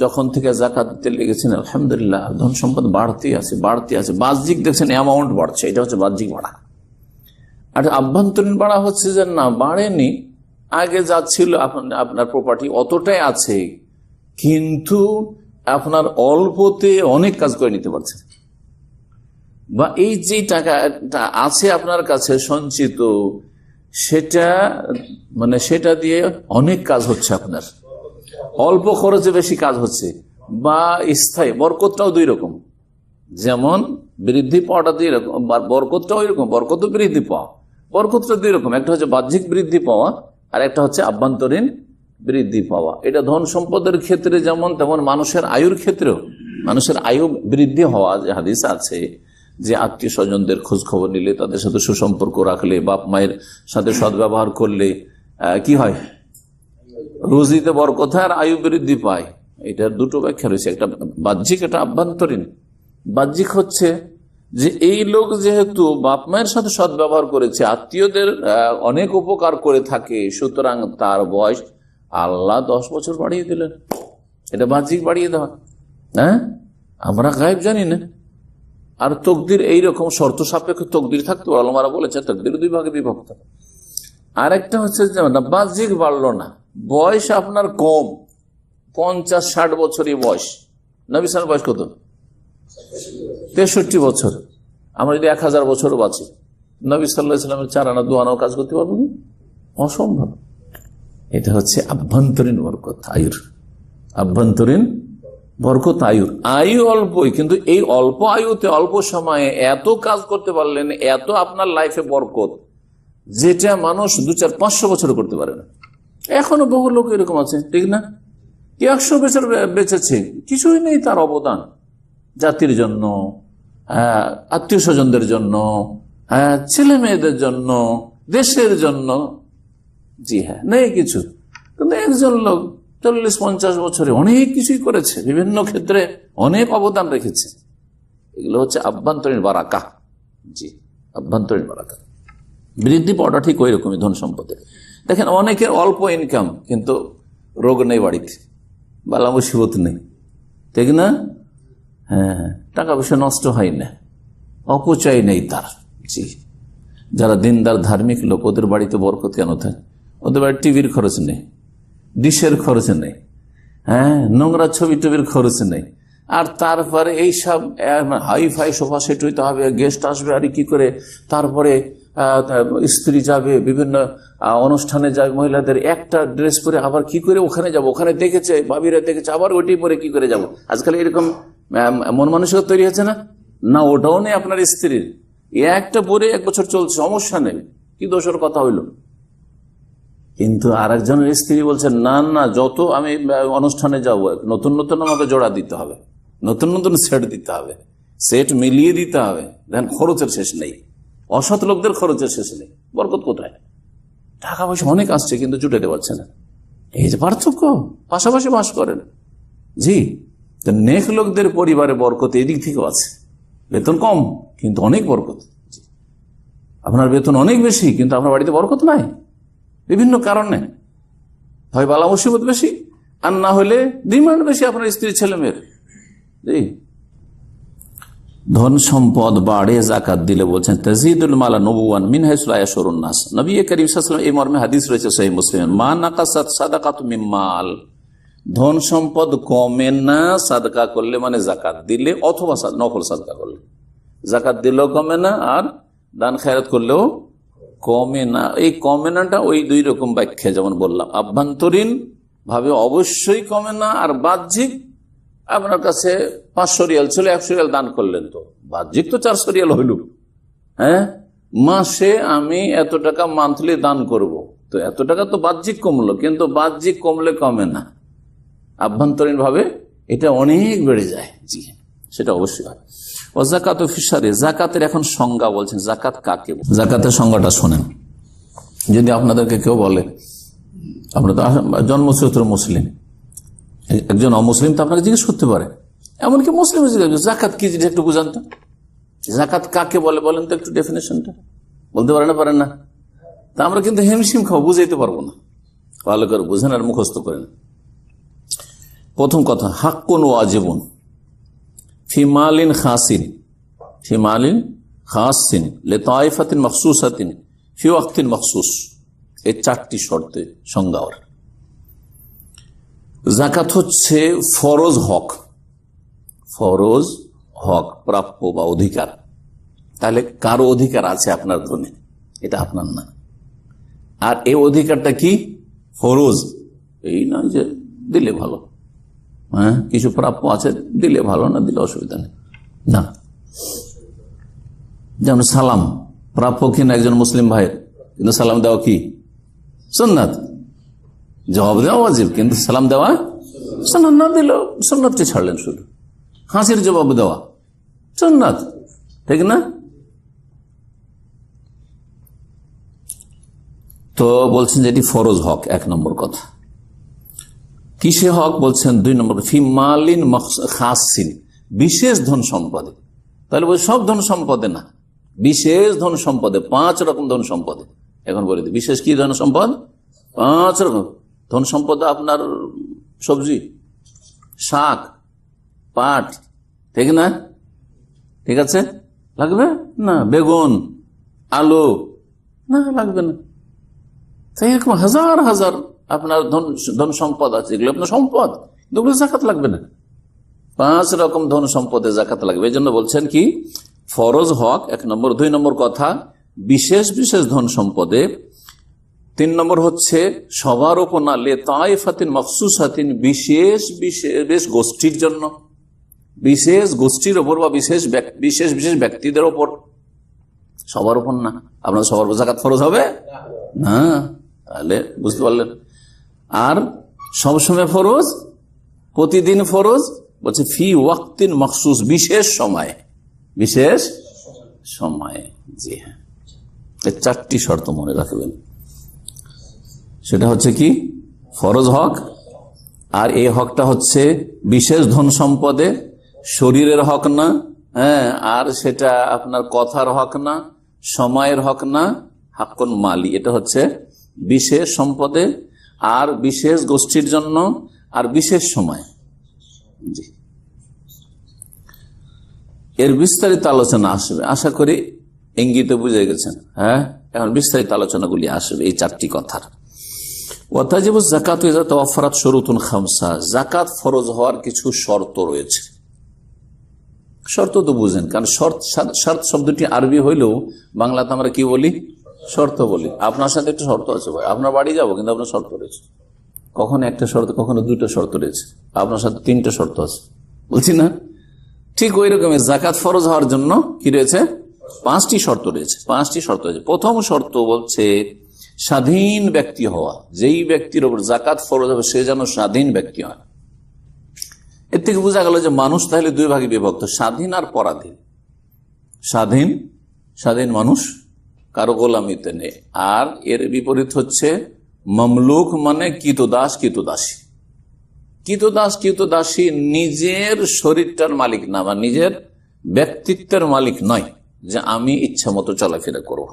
যখন থেকে জাকাত দিতে লেগেছেন আলহামদুলিল্লাহ ধন সম্পদ বাড়তে আছে, বাহ্যিক দেখছেন অ্যামাউন্ট বাড়ছে, এটা হচ্ছে বাহ্যিক বাড়া। আর আভ্যন্তরীণ বাড়া হচ্ছে যে না, বাড়েনি, আগে যা ছিল আপনার প্রপার্টি অতটাই আছে, কিন্তু আপনার অল্পতে অনেক কাজ করে নিতে পারছেন, বা এই যে টাকাটা আছে আপনার কাছে সঞ্চিত, সেটা দিয়ে অনেক কাজ হচ্ছে, আপনার অল্প খরচে বেশি কাজ হচ্ছে, বা স্থায়ী বরকতটাও দুই রকম। যেমন বৃদ্ধি পাওয়াটা দুই রকম, বরকতটাও ওই রকম, বরকত বৃদ্ধি পাওয়া, বরকতটা দুই রকম, একটা হচ্ছে বাহ্যিক বৃদ্ধি পাওয়া আর একটা হচ্ছে আভ্যন্তরীণ বৃদ্ধি পাওয়া। এটা ধন সম্পদের ক্ষেত্রে যেমন, তেমন মানুষের আয়ুর ক্ষেত্রেও, মানুষের আয়ু বৃদ্ধি হওয়া, যে হাদিস আছে যে আত্মীয় স্বজনদের খোঁজ খবর নিলে, তাদের সাথে সুসম্পর্ক রাখলে, বাপ মায়ের সাথে সদ্ব্যবহার করলে কি হয়, রুজিতে বরকত হয় আর আয়ু বৃদ্ধি পায়। এটার দুটো ব্যাখ্যা রয়েছে, একটা বাহ্যিক, একটা আভ্যন্তরীণ। বাহ্যিক হচ্ছে যে এই লোক যেহেতু বাপ মায়ের সাথে সদ্ব্যবহার করেছে, আত্মীয়দের অনেক উপকার করে থাকে, সুতরাং তার বয়স আল্লাহ 10 বছর বাড়িয়ে দিলেন, এটা বাহ্যিক বাড়িয়ে দেওয়া। হ্যাঁ, আমরা গায়েব জানি না। আর তকদির এইরকম শর্ত সাপেক্ষ তকদির থাকতে পারে, আলেমরা বলেছে তকদির দুই ভাগে বিভক্ত। আর একটা হচ্ছে যে বাহ্যিক বাড়লো না, বয়স আপনার কম, 50-60 বছরই বয়স। নবী সাল্লাল্লাহু আলাইহি ওয়াসাল্লাম বয়স কত? 63 বছর। আমরা যদি 1000 বছরও বাঁচি, নবী সাল্লাল্লাহু আলাইহি ওয়াসাল্লামের 4 আনা 2 আনাও কাজ করতে পারবো না, অসম্ভব। এটা হচ্ছে আভ্যন্তরীণ বরকত, আয়ুর আভ্যন্তরীণ বরকত, আয়ুর। আয়ু অল্পই, কিন্তু এই অল্প আয়ুতে অল্প সময়ে এত কাজ করতে পারলেন, এত আপনার লাইফে বরকত, যেটা মানুষ 200-500 বছর করতে পারে না। এখনো বহু লোক এরকম আছে, ঠিক না? 100 বছর বেঁচেছে, কিছুই নেই তার অবদান জাতির জন্য, আত্মীয় স্বজনদের জন্য, ছেলে মেয়েদের জন্য, দেশের জন্য। জি হ্যাঁ, নেই কিছু। কিন্তু একজন লোক 40-50 বছরে অনেক কিছুই করেছে, বিভিন্ন ক্ষেত্রে অনেক অবদান রেখেছে। এগুলো হচ্ছে আভ্যন্তরীণ বারাকা। জি, আভ্যন্তরীণ বারাকা। বৃদ্ধি পাওয়াটা ঠিক ওই রকমই ধন সম্পদের। দেখেন, অনেকের অল্প ইনকাম, কিন্তু রোগ নেই বাড়িতে, বালা মুসিবত নেই, ঠিক না? হ্যাঁ, টাকা পয়সা নষ্ট হয় না, অপচয় নেই তার। জি, যারা দিনদার ধার্মিক লোক, ওদের বাড়িতে বরকত কেন থাকে? ওদের বাড়ি টিভির খরচ নেই, ডিশের খরচ নেই, হ্যাঁ, নোংরা ছবি টবির খরচ নেই। আর তারপরে এইসব হাই ফাই সোফা সেট হইতে হবে, গেস্ট আসবে, আর কি করে, তারপরে স্ত্রী যাবে, বিভিন্ন অনুষ্ঠানে যাবে, মহিলাদের একটা ড্রেস পরে আবার কি করে ওখানে যাব, ওখানে দেখেছে ভাবিরা দেখেছে, আবার ওইটাই পরে কি করে যাব। আজকাল এরকম মন মানসিকতা তৈরি হচ্ছে না? না, ওটাও নেই আপনার স্ত্রীর, একটা পরে 1 বছর চলছে, সমস্যা নেই, কি দোষের কথা হইল। কিন্তু আর একজনের স্ত্রী বলছে, না না, যত আমি অনুষ্ঠানে যাব, নতুন নতুন আমাকে জোড়া দিতে হবে, নতুন নতুন সেট দিতে হবে, সেট মিলিয়ে দিতে হবে। দেখেন, খরচের শেষ নেই, অসৎ লোকদের খরচের শেষ নেই। বরকত কোথায়? টাকা পয়সা অনেক আসছে, কিন্তু জুটাতে পারছে না। এই যে পার্থক্য, পাশাপাশি বাস করেন। জি, নেক লোকদের পরিবারে বরকত এদিক থেকেও আছে। বেতন কম, কিন্তু অনেক বরকত। আপনার বেতন অনেক বেশি, কিন্তু আপনার বাড়িতে বরকত নাই, বিভিন্ন কারণে। হয় বালা মুসিবত বেশি, আর না হলে ডিমান্ড বেশি আপনার স্ত্রী ছেলে মেয়ের। জি, ধন সম্পদ বাড়ে জাকাত দিলে, বলছেন তাজিদুল মালা নবুয়ান মিন হাইসু লা ইয়াশুরুন নাস। নবী করিম সাল্লাল্লাহু আলাইহি ওয়াসাল্লাম এই মর্মে হাদিস রয়েছে সহিহ মুসলিমে, মা নাকাসাত সাদাকাতু মিন মাল, ধন সম্পদ কমে না সাদকা করলে, মানে জাকাত দিলে অথবা নফল সাদকা করলে। জাকাত দিলেও কমে না, আর দান খেরাত করলেও কমে না। এই কমে নাটা ওই 2 রকম ব্যাখ্যা, যেমন বললাম, আভ্যন্তরীণ ভাবে অবশ্যই কমে না, আর বাহ্যিক আপনার কাছে 500 রিয়াল ছিল, 100 রিয়াল দান করলেন, তো বাহ্যিক তো 400 রিয়াল হইল। হ্যাঁ, মাসে আমি এত টাকা মান্থলি দান করব, তো এত টাকা তো বাহ্যিক কমলো, কিন্তু বাহ্যিক কমলে কমে না, আভ্যন্তরীণ ভাবে এটা অনেক বেড়ে যায়। জি, সেটা অবশ্যই হয়। ও জাকাত ফিসারে, জাকাতের এখন সংজ্ঞা বলছেন, জাকাত কাকে? জাকাতের সংজ্ঞাটা শোনেন। যদি আপনাদেরকে কেউ বলে, আপনারা তো জন্মসূত্র মুসলিম, একজন অমুসলিম তো আপনাকে জিজ্ঞেস করতে পারে, এমনকি মুসলিম জাকাত কি জিনিস একটু বুঝান তো, জাকাত কাকে বলে বলেন তো, একটু ডেফিনেশনটা বলতে পারেন না? পারেন না? তা আমরা কিন্তু হেমশিম খাবো, বুঝাইতে পারবো না। ভালো করে বুঝেন আর মুখস্থ করেন। প্রথম কথা, হাক্কুন ওয়াজিবুন ফি মালিন খাসিন, ফি মালিন খাসিন লিতাইফাতিন মাখসুসাতিন ফি ওয়াক্তিন মাখসুস। এই 4টি শর্তে সংজ্ঞা। জাকাত হচ্ছে ফরজ হক, ফরজ হক, প্রাপ্য বা অধিকার। তাহলে কারো অধিকার আছে আপনার ধনে, এটা আপনার না। আর এই অধিকারটা কি? ফরজ। এই নয় যে দিলে ভালো, হ্যাঁ, কিছু প্রাপ্য আছে, দিলে ভালো, না দিলে অসুবিধা নেই, না। যেমন সালাম প্রাপ্য কিনা একজন মুসলিম ভাইয়ের, কিন্তু সালাম দেওয়া কি সুন্নাত, জবাব দেওয়া ওয়াজিব, কিন্তু সালাম দেওয়া সুন্নাত। না দিলেও সুন্নাতকে ছাড়লেন, শুধু হাসির জবাব দেওয়া সুন্নাত, ঠিক না? তো বলছেন যে এটি ফরজ হক, 1 নম্বর কথা। কিসে হক বলছেন? 2 নম্বর, ফি মালিন খাসিন, বিশেষ ধন সম্পদে। তাহলে বলছে সব ধন সম্পদে না, বিশেষ ধন সম্পদে। 5 রকম ধন সম্পদে। এখন বলে দিই বিশেষ কি ধন সম্পদ? 5 রকম ধন সম্পদ। আপনার সবজি, শাক, পাট, ঠিক না? ঠিক আছে, লাগবে না? বেগুন, আলু, না লাগবে না। তাই এরকম হাজার হাজার আপনার ধন সম্পদ আছে, এগুলো আপনার সম্পদ, এগুলো জাকাত লাগবে না। 5 রকম ধন সম্পদে জাকাত লাগবে। এই জন্য বলছেন কি ফরজ হক 1 নম্বর। 2 নম্বর কথা বিশেষ বিশেষ ধন সম্পদে। 3 নম্বর হচ্ছে সবার ওপর না, লে তাইফাতিন মখসুসাতিন, বিশেষ বিশেষ গোষ্ঠীর জন্য, বিশেষ গোষ্ঠীর ওপর বা বিশেষ বিশেষ ব্যক্তিদের ওপর, সবার ওপর না। আপনার সবার উপর জাকাত ফরজ হবে না, তাহলে বুঝতে পারলেন। আর সবসময় ফরজ, প্রতিদিন ফরজ, বলছে ফি ওয়াক্তিন মখসুস, বিশেষ সময়, বিশেষ সময়ে। জি হ্যাঁ, 4টি শর্ত মনে রাখবেন। সেটা হচ্ছে কি ফরজ হক, আর এই হকটা হচ্ছে বিশেষ ধন সম্পদে, শরীরের হক না, হ্যাঁ, আর সেটা আপনার কথার হক না, সময়ের হক না, হাক্কুন মালি, এটা হচ্ছে বিশেষ সম্পদে আর বিশেষ গোষ্ঠীর জন্য আর বিশেষ সময়। জি, এর বিস্তারিত আলোচনা আসবে, আশা করি ইঙ্গিতে বুঝে গেছেন। হ্যাঁ, এখন বিস্তারিত আলোচনাগুলি আসবে এই 4টি কথার। ওয়াতাজিবু যাকাত ইযা তাওয়াফফারাত শুরুতুন খামসা, যাকাত ফরজ হওয়ার কিছু শর্ত রয়েছে। শর্ত তো বুঝেন, কারণ শর্ত শব্দটি আরবি হইলেও বাংলাতে আমরা কি বলি, শর্ত বলি। আপনার সাথে একটা শর্ত আছে ভাই, আপনার বাড়ি যাবো কিন্তু আপনার শর্ত রয়েছে, কখনো একটা শর্ত, কখনো 2টা শর্ত রয়েছে, আপনার সাথে 3টা শর্ত আছে, বলছি না? ঠিক ওই রকমের জাকাত ফরজ হওয়ার জন্য কি রয়েছে, 5টি শর্ত রয়েছে। 5টি শর্ত রয়েছে। প্রথম শর্ত বলছে স্বাধীন ব্যক্তি হওয়া। যেই ব্যক্তির ওপর জাকাত ফরজ হবে সে যেন স্বাধীন ব্যক্তি হয়। এর থেকে বোঝা গেল যে মানুষ তাহলে 2 ভাগে বিভক্ত, স্বাধীন আর পরাধীন। স্বাধীন, স্বাধীন মানুষ, কারো গোলামিতে নেই। আর এর বিপরীত হচ্ছে মামলুক, মানে কৃতদাস কৃতদাসী। কৃতদাস কৃতদাসী নিজের শরীরটার মালিক না, বা নিজের ব্যক্তিত্বের মালিক নয়, যে আমি ইচ্ছা মতো চলাফেরা করব।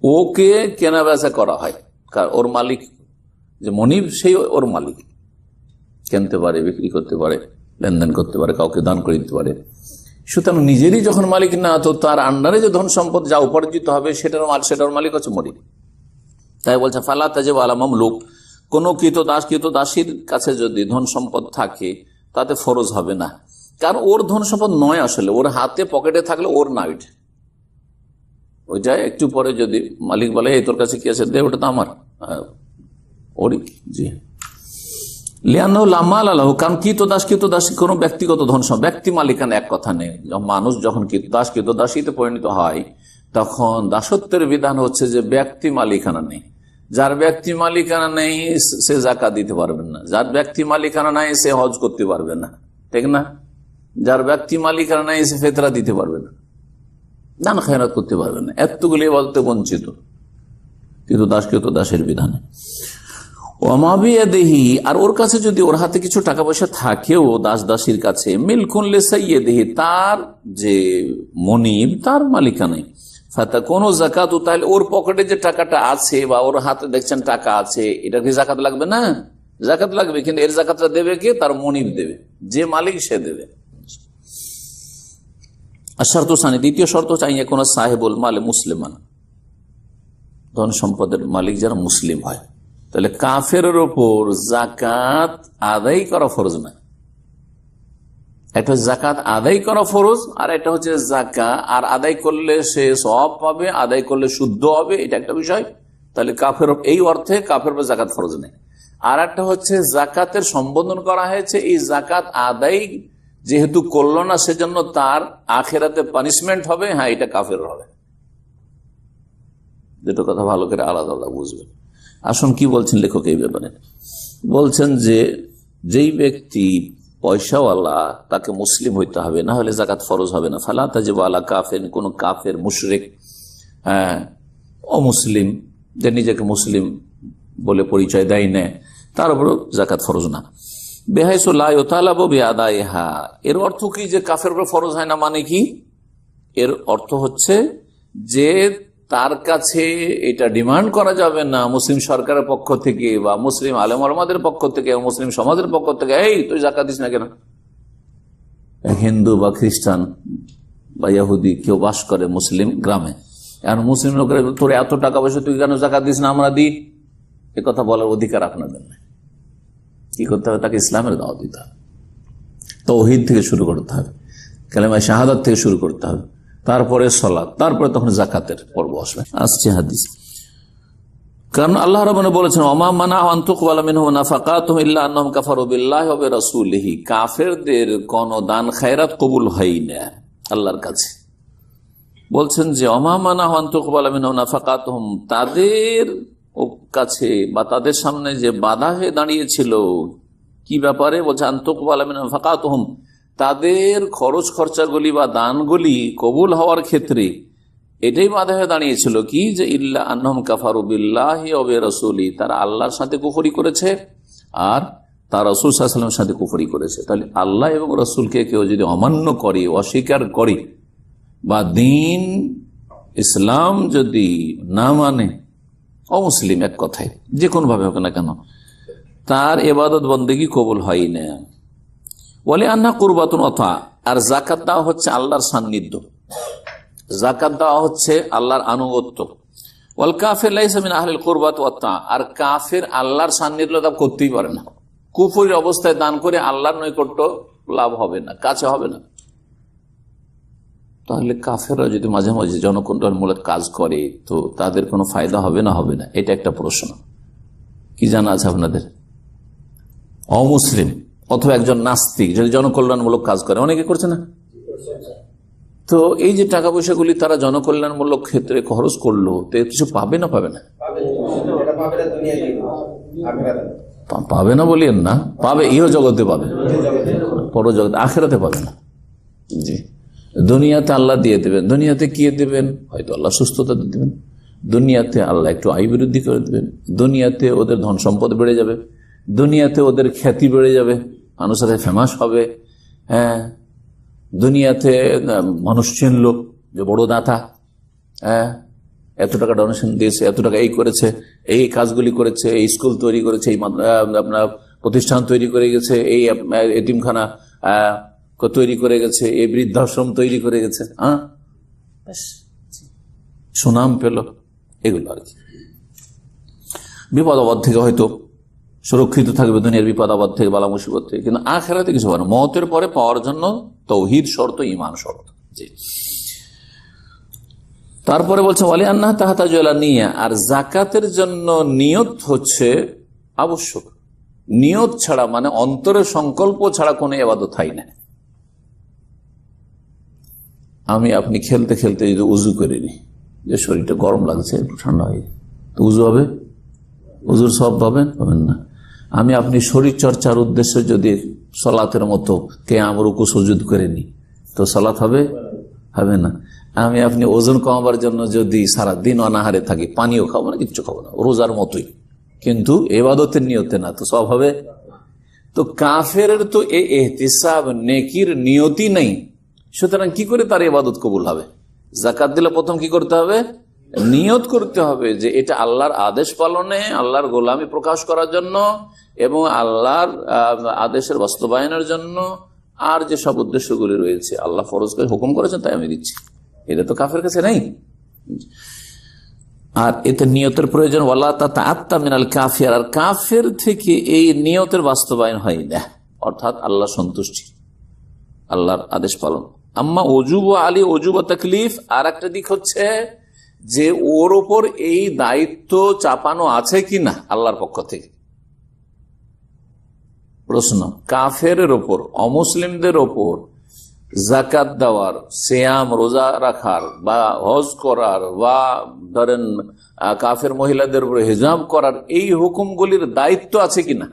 ওকে কেনা বেচা করা হয়, ওর মালিক যে মনিব, সেই ওর মালিক, কিনতে পারে, বিক্রি করতে পারে, লেনদেন করতে পারে, কাউকে দান করে দিতে পারে। সুতরাং নিজেরই যখন মালিক না, তো তার আন্ডারে যে ধন সম্পদ যা উপার্জিত হবে সেটার মালিক হচ্ছে মনিব। তাই বলছে ফালা তাজিবু আলা মামলুক, কোন কৃতদাস কৃতদাসীর কাছে যদি ধন সম্পদ থাকে তাতে ফরজ হবে না, কারণ ওর ধন সম্পদ নয়, আসলে ওর হাতে পকেটে থাকলে ওর না, ওইটা একটু পরে যদি মালিক বলে এই তোর কাছে কি আছে দে, ওটা তো আমার, ওরই। জি, লিয়ানো লামাল আল্লাহ, কারণ কৃতদাসী কোনো ব্যক্তিগত ধন সম্পদ, ব্যক্তি মালিকানা এক কথা নেই। মানুষ যখন কৃতদাসীতে পরিণত হয় তখন দাসত্বের বিধান হচ্ছে যে ব্যক্তি মালিকানা নেই। যার ব্যক্তি মালিকানা নেই সে যাকাত দিতে পারবেন না, যার ব্যক্তি মালিকানা নাই সে হজ করতে পারবে না, ঠিক না? যার ব্যক্তি মালিকানা নাই সে ফিতরা দিতে পারবে না, দান খায়রাত করতে পারবে না, এতগুলি ইবাদতে বঞ্চিত কৃতদাসের বিধানে। ওমাবিয়াদেহি, আর ওর কাছে যদি ওর হাতে কিছু টাকা পয়সা থাকেও দাস দাসীর কাছে, মিলকুন লিসাইয়্যিদিহি, তার যে মনিব তার মালিকানাই, ফাতা কোন জাকাত, তাহলে ওর পকেটে যে টাকাটা আছে বা ওর হাতে দেখছেন টাকা আছে, এটা কি জাকাত লাগবে না? জাকাত লাগবে, কিন্তু এর জাকাতটা দেবে কে? তার মনিব দেবে, যে মালিক সে দেবে। আর শর্ত সানি, দ্বিতীয় শর্ত চাই কোন সাহেবুল মালে মুসলিমান, ধন সম্পদের মালিক যারা মুসলিম হয়। তাহলে কাফেরের ওপর জাকাত আদায় করা ফরজ না। একটা জাকাত আদায় করা ফরজ, আর একটা হচ্ছে জাকা আর আদায় করলে সে সওয়াব পাবে, আদায় করলে শুদ্ধ হবে, এটা একটা বিষয়। তাহলে কাফের, এই অর্থে কাফের উপর জাকাত ফরজ নেই। আর একটা হচ্ছে জাকাতের সম্বোধন করা হয়েছে, এই জাকাত আদায় যেহেতু করলো না সেজন্য তার আখেরাতে পানিশমেন্ট হবে, হ্যাঁ এটা কাফের হবে। দুটো কথা ভালো করে আলাদা আলাদা বুঝবেন। আসুন কি বলছেন লেখক এই ব্যাপারে। বলছেন যে যেই ব্যক্তি পয়সাওয়ালা তাকে মুসলিম হইতে হবে, না হলে জাকাত ফরজ হবে না। ফালা তাজিবু আলা কাফির, কোন কাফের মুশরিক, অমুসলিম, যে নিজেকে মুসলিম বলে পরিচয় দেয় না, তার উপর জাকাত ফরজ না। বেহাইসু লা ইউতালাবু বিআদাইহা, এর অর্থ কি যে কাফের উপর ফরজ হয় না? মানে কি? এর অর্থ হচ্ছে যে তার কাছে এটা ডিমান্ড করা যাবে না মুসলিম সরকারের পক্ষ থেকে বা মুসলিম আলেম ওলামাদের পক্ষ থেকে, মুসলিম সমাজের পক্ষ থেকে, এই তুই জাকাত দিস না কেন? হিন্দু বা খ্রিস্টান বা ইহুদি কেউ বাস করে মুসলিম গ্রামে, আর মুসলিম লোকের তোর এত টাকা পয়সা তুই কেন জাকাত দিস না? আমরা দিই, এ কথা বলার অধিকার আপনাদের নেই। কি করতে হবে? তাকে ইসলামের দাওয়াত দিতে হবে, তাওহীদ থেকে শুরু করতে হবে, কালেমা শাহাদাত থেকে শুরু করতে হবে, তারপরে সালাত, তারপরে তখন জাকাতের পর্ব আসবে। আসছে হাদিস, কারণ আল্লাহ রাব্বুনা বলেছেন ওমা মানাহু আন তুকবালা মিনহুম নাফাকাতুহুম ইল্লা আন্নাহুম কাফারু বিল্লাহি ওয়া বিরাসূলিহি, কাফেরদের কোন দান খায়রাত কবুল হয় না আল্লাহর কাছে। বলছেন যে ওমা মানাহু আন তুকবালা মিনহুম নাফাকাতুহুম, তাদের কাছে বা তাদের সামনে যে বাধা হয়ে দাঁড়িয়েছিল কি ব্যাপারে? বলছে আন তুকবালা মিনহুম নাফাকাতুহুম, তাদের খরচ খরচাগুলি বা দানগুলি কবুল হওয়ার ক্ষেত্রে এটাই বাধা হয়ে দাঁড়িয়েছিল কি, যে ইল্লা আন্নাহুম কাফারু বিল্লাহি ওয়া বিরাসূলিহি, তারা আল্লাহর সাথে কুফরি করেছে আর তার রাসূল সাল্লাল্লাহু আলাইহি ওয়াসাল্লামের সাথে কুফরি করেছে। তাহলে আল্লাহ এবং রাসূলকে কেউ যদি অমান্য করে, অস্বীকার করে, বা দিন ইসলাম যদি না মানে, অমুসলিম এক কথায় যে কোনো ভাবে হোক না কেন, তার ইবাদত বন্দেগী কবুল হয় না। বলে আন্না কুরবাতুন ওয়া, আর যাকাত দেওয়া হচ্ছে আল্লাহর সান্নিধ্য, যাকাত দেওয়া হচ্ছে আল্লাহর আনুগত্য। ওয়াল কাফির লাইসা মিন আহলিল কুরবাত ওয়া তা, আর কাফির আল্লাহর সান্নিধ্য লাভ করতেই পারে না। কুফরির অবস্থায় দান করে আল্লাহর নৈকট্য লাভ হবে না, কাছে হবে না। তাহলে কাফেররা যদি মাঝে মাঝে জনকল্যাণমূলক কাজ করে তো তাদের কোনো ফায়দা হবে না? হবে না, এটা একটা প্রশ্ন। কি জানা আছে আপনাদের? অমুসলিম অথবা একজন নাস্তিক যদি জনকল্যাণমূলক কাজ করে, অনেকে করছে না, তো এই যে টাকা পয়সাগুলি তারা জনকল্যাণমূলক ক্ষেত্রে খরচ করলো, তো কিছু পাবে না? পাবে না? পাবে না বলিয়েন না, পাবে, ইহ জগতে পাবে, পরজগতে, আখেরাতে পাবে না। জি, দুনিয়াতে আল্লাহ দিয়ে দেবেন। দুনিয়াতে কি দেবেন? হয়তো আল্লাহ সুস্থতা দিয়ে দেবেন, দুনিয়াতে আল্লাহ একটু আয় বৃদ্ধি করে দেবেন, দুনিয়াতে ওদের ধন সম্পদ বেড়ে যাবে, দুনিয়াতে ওদের খ্যাতি বেড়ে যাবে, মানুষের ফেমাস হবে। হ্যাঁ, দুনিয়াতে মানুষ চিনল যে বড় দাতা, হ্যাঁ, এত টাকা ডোনেশন দিয়েছে, এত টাকা এই করেছে, এই কাজগুলি করেছে, এই স্কুল তৈরি করেছে, এই আপনার প্রতিষ্ঠান তৈরি করে গেছে, এই এতিমখানা তৈরি করে গেছে, এই বৃদ্ধাশ্রম তৈরি করে গেছে, হ্যাঁ, সুনাম পেল, এগুলো আর কি। বিপদ আপদ থেকে হয়তো সুরক্ষিত থাকবে, দুনিয়ার বিপদ আপদ থেকে, বালা মুসিবত থেকে, কিন্তু আখিরাতে কিছু পারে না। মওতের পরে পাওয়ার জন্য তাওহীদ শর্ত, ঈমান শর্ত। জি, তারপরে বলছে ওয়ালি আন্নাহা তাহতাজু ইলা নিয়া, আর যাকাতের জন্য নিয়ত হচ্ছে আবশ্যক। নিয়ত ছাড়া, মানে অন্তরের সংকল্প ছাড়া কোনো ইবাদত হয় না। আমি আপনি খেলতে খেলতে যদি উজু করিনি, যে শরীরটা গরম লাগছে, একটু ঠান্ডা হয়ে, তো উজু হবে? উজুর সওয়াব পাবেন? পাবেন না। আমি আপনি শরীর চর্চার উদ্দেশ্যে যদি সালাতের মতো কিয়াম রুকু সুজুদ করিনি, তো সালাত হবে? হবে না। আমি আপনি ওজন কমাবার জন্য যদি সারাদিন অনাহারে থাকি, পানিও খাবো না, কিচ্ছু খাবো না, রোজার মতোই, কিন্তু ইবাদতের নিয়তে না, তো সব হবে? তো কাফেরের তো এই ইহতিসাব নেকির নিয়তি নেই, সুতরাং কি করে তার ইবাদত কবুল হবে? যাকাত দিলে প্রথম কি করতে হবে? নিয়ত করতে হবে যে এটা আল্লাহর আদেশ পালনে, আল্লাহর গোলামি প্রকাশ করার জন্য এবং আল্লাহর আদেশের বাস্তবায়নের জন্য, আর যে সব উদ্দেশ্যগুলি রয়েছে আল্লাহ ফরজ করে হুকুম করেছেন তাই আমি দিচ্ছি। এটা তো কাফের কাছে নেই। আর এতে নিয়তের প্রয়োজন। ওয়ালা তাতাআত্তা মিনাল কাফির, আর কাফের থেকে এই নিয়তের বাস্তবায়ন হয় না, অর্থাৎ আল্লাহ সন্তুষ্টি, আল্লাহর আদেশ পালন। আম্মা ওজুব আলী ওজুব তাকলিফ, আর একটা দিক হচ্ছে যে ওর ওপর এই দায়িত্ব চাপানো আছে কিনা আল্লাহর পক্ষ থেকে। প্রশ্ন, কাফের ওপর, অমুসলিমদের ওপর যাকাত দেওয়ার, সিয়াম রোজা রাখার বা হজ করার, বা ধরেন কাফের মহিলাদের উপর হিজাব করার, এই হুকুমগুলির দায়িত্ব আছে কিনা।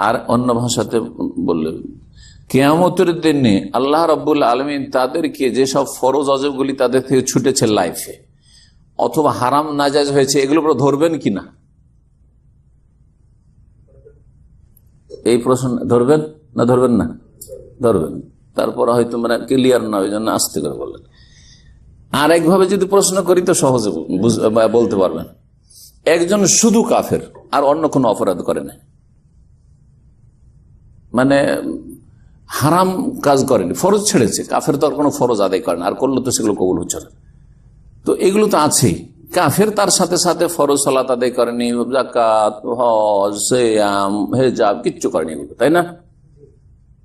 আর অন্য ভাষাতে বললে কিয়ামতের দিনে আল্লাহ রাব্বুল আলামিন তাদেরকে যেসব ফরজ অজবগুলি তাদের থেকে ছুটেছে লাইফে, অথবা হারাম নাজায়েজ হয়েছে, এগুলো ধরবেন কিনা, এই প্রশ্ন ধরবেন না ধরবেন না? ধরবেন। তারপর হয়তো মানে ক্লিয়ার না, ওই জন্য আস্তে করে বললেন। আর একভাবে যদি প্রশ্ন করি তো সহজে বলতে পারবেন, একজন শুধু কাফের আর অন্য কোনো অপরাধ করে না, মানে হারাম কাজ করেনি, ফরজ ছেড়েছে, কাফের তো আর কোনো ফরজ আদায় করে না, আর করলে তো সেগুলো কবুল হচ্ছে না। তো এগুলো তো আছেই। কাফের তার সাথে সাথে ফরজ সালাত আদায় করেনি, যাকাত, হজ, সিয়াম, হিজাব কিচ্ছু করেনি এগুলো, তাই না?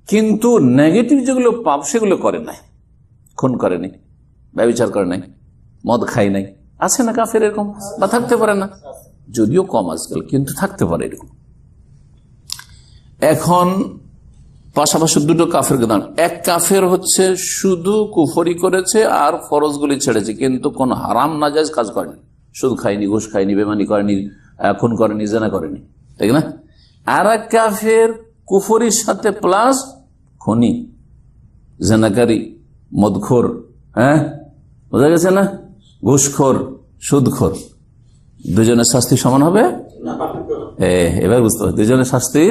কিন্তু নেগেটিভ যেগুলো পাপ সেগুলো করে নাই, খুন করেনি, ব্যভিচার করে নাই, মদ খাই নাই। আছে না কাফের এরকম? বা থাকতে পারে না, যদিও কম আজকাল, কিন্তু থাকতে পারে এরকম। এখন পাশাপাশি দুটো কাফের দাঁড়, এক কাফের হচ্ছে শুধু কুফরি করেছে আর ফরজগুলি ছেড়েছে, কিন্তু কোন হারাম নাজায়েজ কাজ করেনি, সুদ খায়নি, ঘুষ খায়নি, বেমানি করেনি, খুন করেনি, জেনা করেনি, ঠিক না? আর এক কাফের কুফরির সাথে প্লাস খনি, জেনাকারী, মদখোর, হ্যাঁ বোঝা গেছে না, ঘুষখোর, সুদখোর, দুজনের শাস্তি সমান হবে? এবার বুঝতে হবে, দুজনের শাস্তি,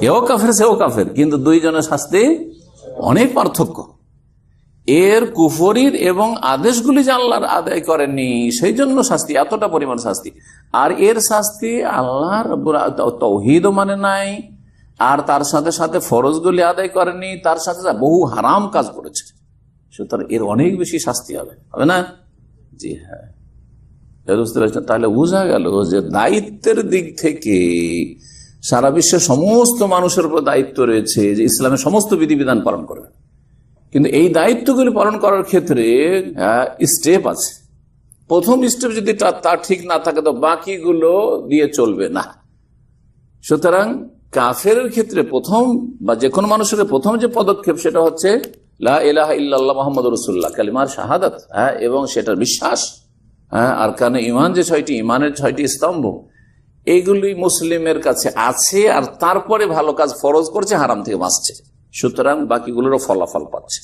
এও কাফের সেও কাফের, কিন্তু দুইজনের শাস্তি অনেক পার্থক্য। এর কুফরির এবং আদেশগুলি যে আল্লাহর আদায় করেননি সেই জন্য শাস্তি, এতটা পরিমাণ শাস্তি। আর এর শাস্তি আল্লাহর তাওহীদও মানে নাই, আর তার সাথে সাথে ফরজগুলি আদায় করেনি, তার সাথে বহু হারাম কাজ করেছে, সুতরাং এর অনেক বেশি শাস্তি হবে, হবে না? জি হ্যাঁ, বুঝতে পারছেন? তাহলে বোঝা গেল যে দায়িত্বের দিক থেকে সারা বিশ্বের সমস্ত মানুষের উপর দায়িত্ব রয়েছে যে ইসলামের সমস্ত বিধিবিধান পালন করবে, কিন্তু এই দায়িত্বগুলি পালন করার ক্ষেত্রে স্টেপ আছে। প্রথম স্টেপ যদি তা ঠিক না থাকে তো বাকিগুলো দিয়ে চলবে না। সুতরাং কাফের ক্ষেত্রে প্রথম বা যে কোনো মানুষের প্রথম যে পদক্ষেপ সেটা হচ্ছে লা ইলাহা ইল্লাল্লাহ মুহাম্মাদুর রাসূলুল্লাহ, কালিমার শাহাদাত, এবং সেটার বিশ্বাস, আর কারণে ইমান, যে ছয়টি ইমানের 6টি স্তম্ভ, এইগুলি মুসলিমের কাছে আছে, আর তারপরে ভালো কাজ ফরজ করছে, হারাম থেকে বাঁচছে, সুতরাং বাকিগুলোরও ফলাফল পাচ্ছে।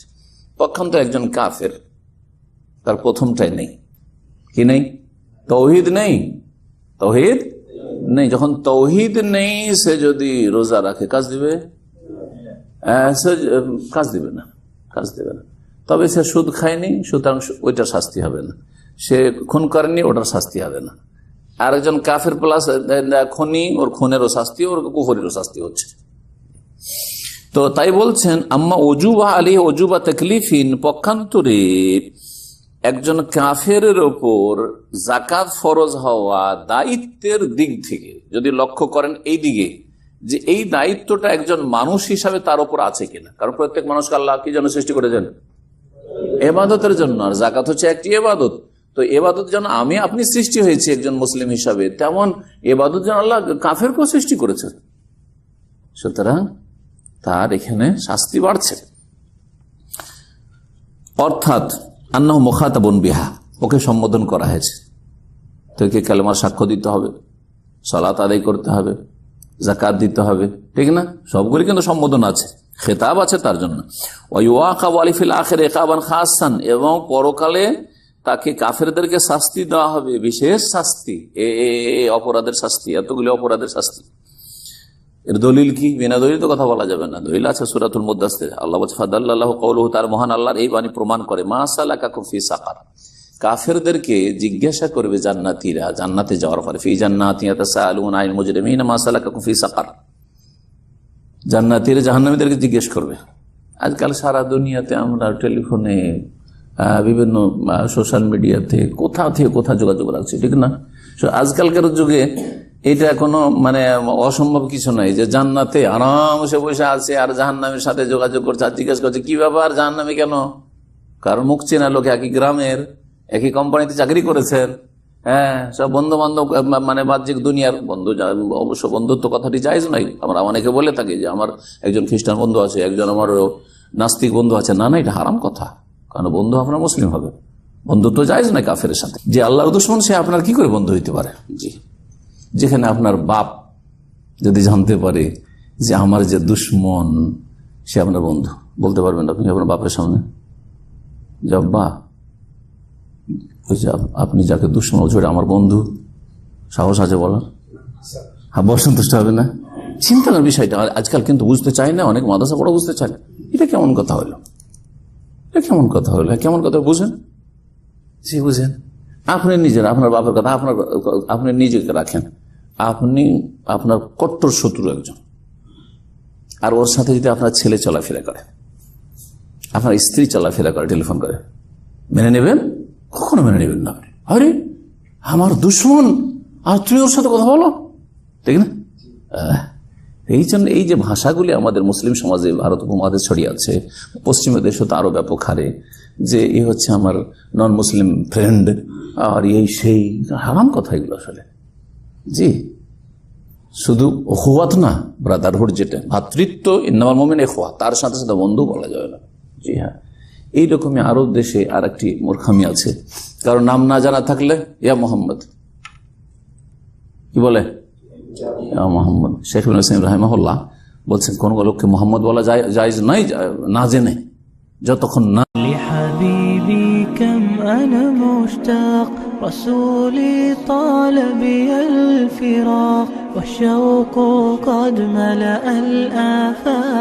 পক্ষান্তর একজন কাফের, তার প্রথমটাই নেই, কি নেই? তাওহীদ নেই, তাওহীদ নেই। যখন তাওহীদ নেই, সে যদি রোজা রাখে কাজ দিবে? সে কাজ দিবে না, কাজ দেবে না। তবে সে সুদ খায়নি, সুতরাং ওইটার শাস্তি হবে না। সে খুন করেনি, ওটার শাস্তি হবে না। আর একজন কাফের প্লাস খনি, ওর খুনেরও শাস্তি, ওর কুফরেরও শাস্তি হচ্ছে। তো তাই বলছেন আম্মা ওজুবা আলী ওজুবা তাকলিফিন, পক্ষান্তরে একজন কাফের ওপর যাকাত ফরজ হওয়া দায়িত্বের দিক থেকে যদি লক্ষ্য করেন এই দিকে, যে এই দায়িত্বটা একজন মানুষ হিসাবে তার উপর আছে কিনা। কারণ প্রত্যেক মানুষকে আল্লাহ কি জন্য সৃষ্টি করেছেন? এবাদতের জন্য, আর যাকাত হচ্ছে একটি এবাদত। তো এবাদত যেন আমি আপনি সৃষ্টি হয়েছে একজন মুসলিম হিসাবে, তেমন এবাদত যেন আল্লাহ কাফেরকেও সৃষ্টি করেছে, সুতরাং তার এখানে শাস্তি বাড়ছে। অর্থাৎ আন্নাহু মুখাতাবুন বিহা, ওকে সম্বোধন করা হয়েছে, তোকে কালেমার সাক্ষ্য দিতে হবে, সালাত আদায় করতে হবে, যাকাত দিতে হবে, ঠিক না? সবগুলি কিন্তু সম্বোধন আছে, খেতাব আছে তার জন্য। এবং পরকালে তাকে কাফেরদেরকে শাস্তি দেওয়া হবে, বিশেষ শাস্তি, অপরাধের শাস্তি, এতগুলি অপরাধের শাস্তি। এর দলিল কি? বিনা দলিল তো কথা বলা যাবে না। দলিল আছে সূরাতুল মুদাসসির, আল্লাহ বলছে ফাদাল্লাহু কওলুহু, তার মহান আল্লাহর এই বাণী প্রমাণ করে মা সালাকাকুম ফি সাকার, কাফেরদেরকে জিজ্ঞাসা করবে জান্নাতীরা জান্নাতে যাওয়ার পরে, ফি জান্নাতিন ইয়াতাসাআলুনা আনিল মুজরিমিন মা সালাকাকুম ফি সাকার, জান্নাতীরা জাহান্নামীদেরকে জিজ্ঞেস করবে। আজকাল সারা দুনিয়াতে আমরা টেলিফোনে, বিভিন্ন সোশ্যাল মিডিয়াতে কোথা থেকে কোথা যোগাযোগ রাখছি, ঠিক না? আজকালকার যুগে এটা কোনো মানে অসম্ভব কিছু নাই যে জান্নাতে আরামসে বসে আছে আর জাহান্নামের সাথে যোগাযোগ করছে, আর জিজ্ঞেস করছে কি ব্যাপার, জাহান্নামে কেন? কারণ মুখ চেনা লোক, একই গ্রামের, একই কোম্পানিতে চাকরি করেছেন, হ্যাঁ, সব বন্ধু বান্ধব, মানে বাহ্যিক দুনিয়ার বন্ধু। অবশ্য বন্ধুত্ব কথাটি জায়েজ নাই। আমরা অনেকে বলে থাকি যে আমার একজন খ্রিস্টান বন্ধু আছে, একজন আমার নাস্তিক বন্ধু আছে। না না, এটা হারাম কথা, কারণ বন্ধু আপনার মুসলিম হবে, বন্ধুত্ব জায়েজ নাই কাফের সাথে। যে আল্লাহর দুশমন সে আপনার কি করে বন্ধু হইতে পারে? জি, যেখানে আপনার বাপ যদি জানতে পারে যে আমার যে দুশ্মন সে আপনার বন্ধু, বলতে পারবেন আপনি আপনার বাপের সামনে যে আব্বা, ওই যে আপনি যাকে দুশ্মন ওটা আমার বন্ধু, সাহস আছে বলার? হ্যাঁ, সন্তুষ্ট হবে না? চিন্তা করার বিষয়টা আজকাল কিন্তু বুঝতে চায় না, অনেক মাদ্রাসা পড়া বুঝতে চায় না। এটা কেমন কথা হলো? এটা কেমন কথা হলো? কেমন কথা বুঝেন? জি বুঝেন। আপনি নিজের আপনার বাপের কথা আপনি নিজেকে রাখেন, আপনি আপনার কট্টর শত্রু একজন, আর ওর সাথে যদি আপনার ছেলে চলাফেরা করে, আপনার স্ত্রী চলাফেরা করে, টেলিফোন করে, মেনে নেবেন? কখনো মেনে নেবেন না আপনি। আরে আমার দুশ্মন, আর তুমি ওর সাথে কথা বলো, ঠিক না? এই জন্য এই যে ভাষাগুলি আমাদের মুসলিম সমাজে ভারত উপমহাদেশ ছড়িয়ে আছে, পশ্চিমা দেশও তো আরো ব্যাপক হারে, যে এ হচ্ছে আমার নন মুসলিম ফ্রেন্ড, আর এই সেই হারাম কথা এগুলো আসলে। জি, শুধু ওখওয়াত না, ব্রাদারহুড, যেটা ভাতৃত্ব, ইন্নামাল মুমিনুনা ইখওয়া, তার সাথে সাথে বন্ধু বলা যাবে না। জি হ্যাঁ, এইরকমই আরব দেশে আর একটি মূর্খামি আছে, কারণ নাম না জানা থাকলে ইয়া মোহাম্মদ, কি বলে মোহাম্মদ। শেখ ইবনে রাহিমাহুল্লাহ বলছেন কোন লোককে মোহাম্মদ বলা জায়েজ নাই না জেনে, যতক্ষণ না। لحبيبي كم أنا مشتاق رسولي طال بي الفراق والشوق قد ملأ الآفاق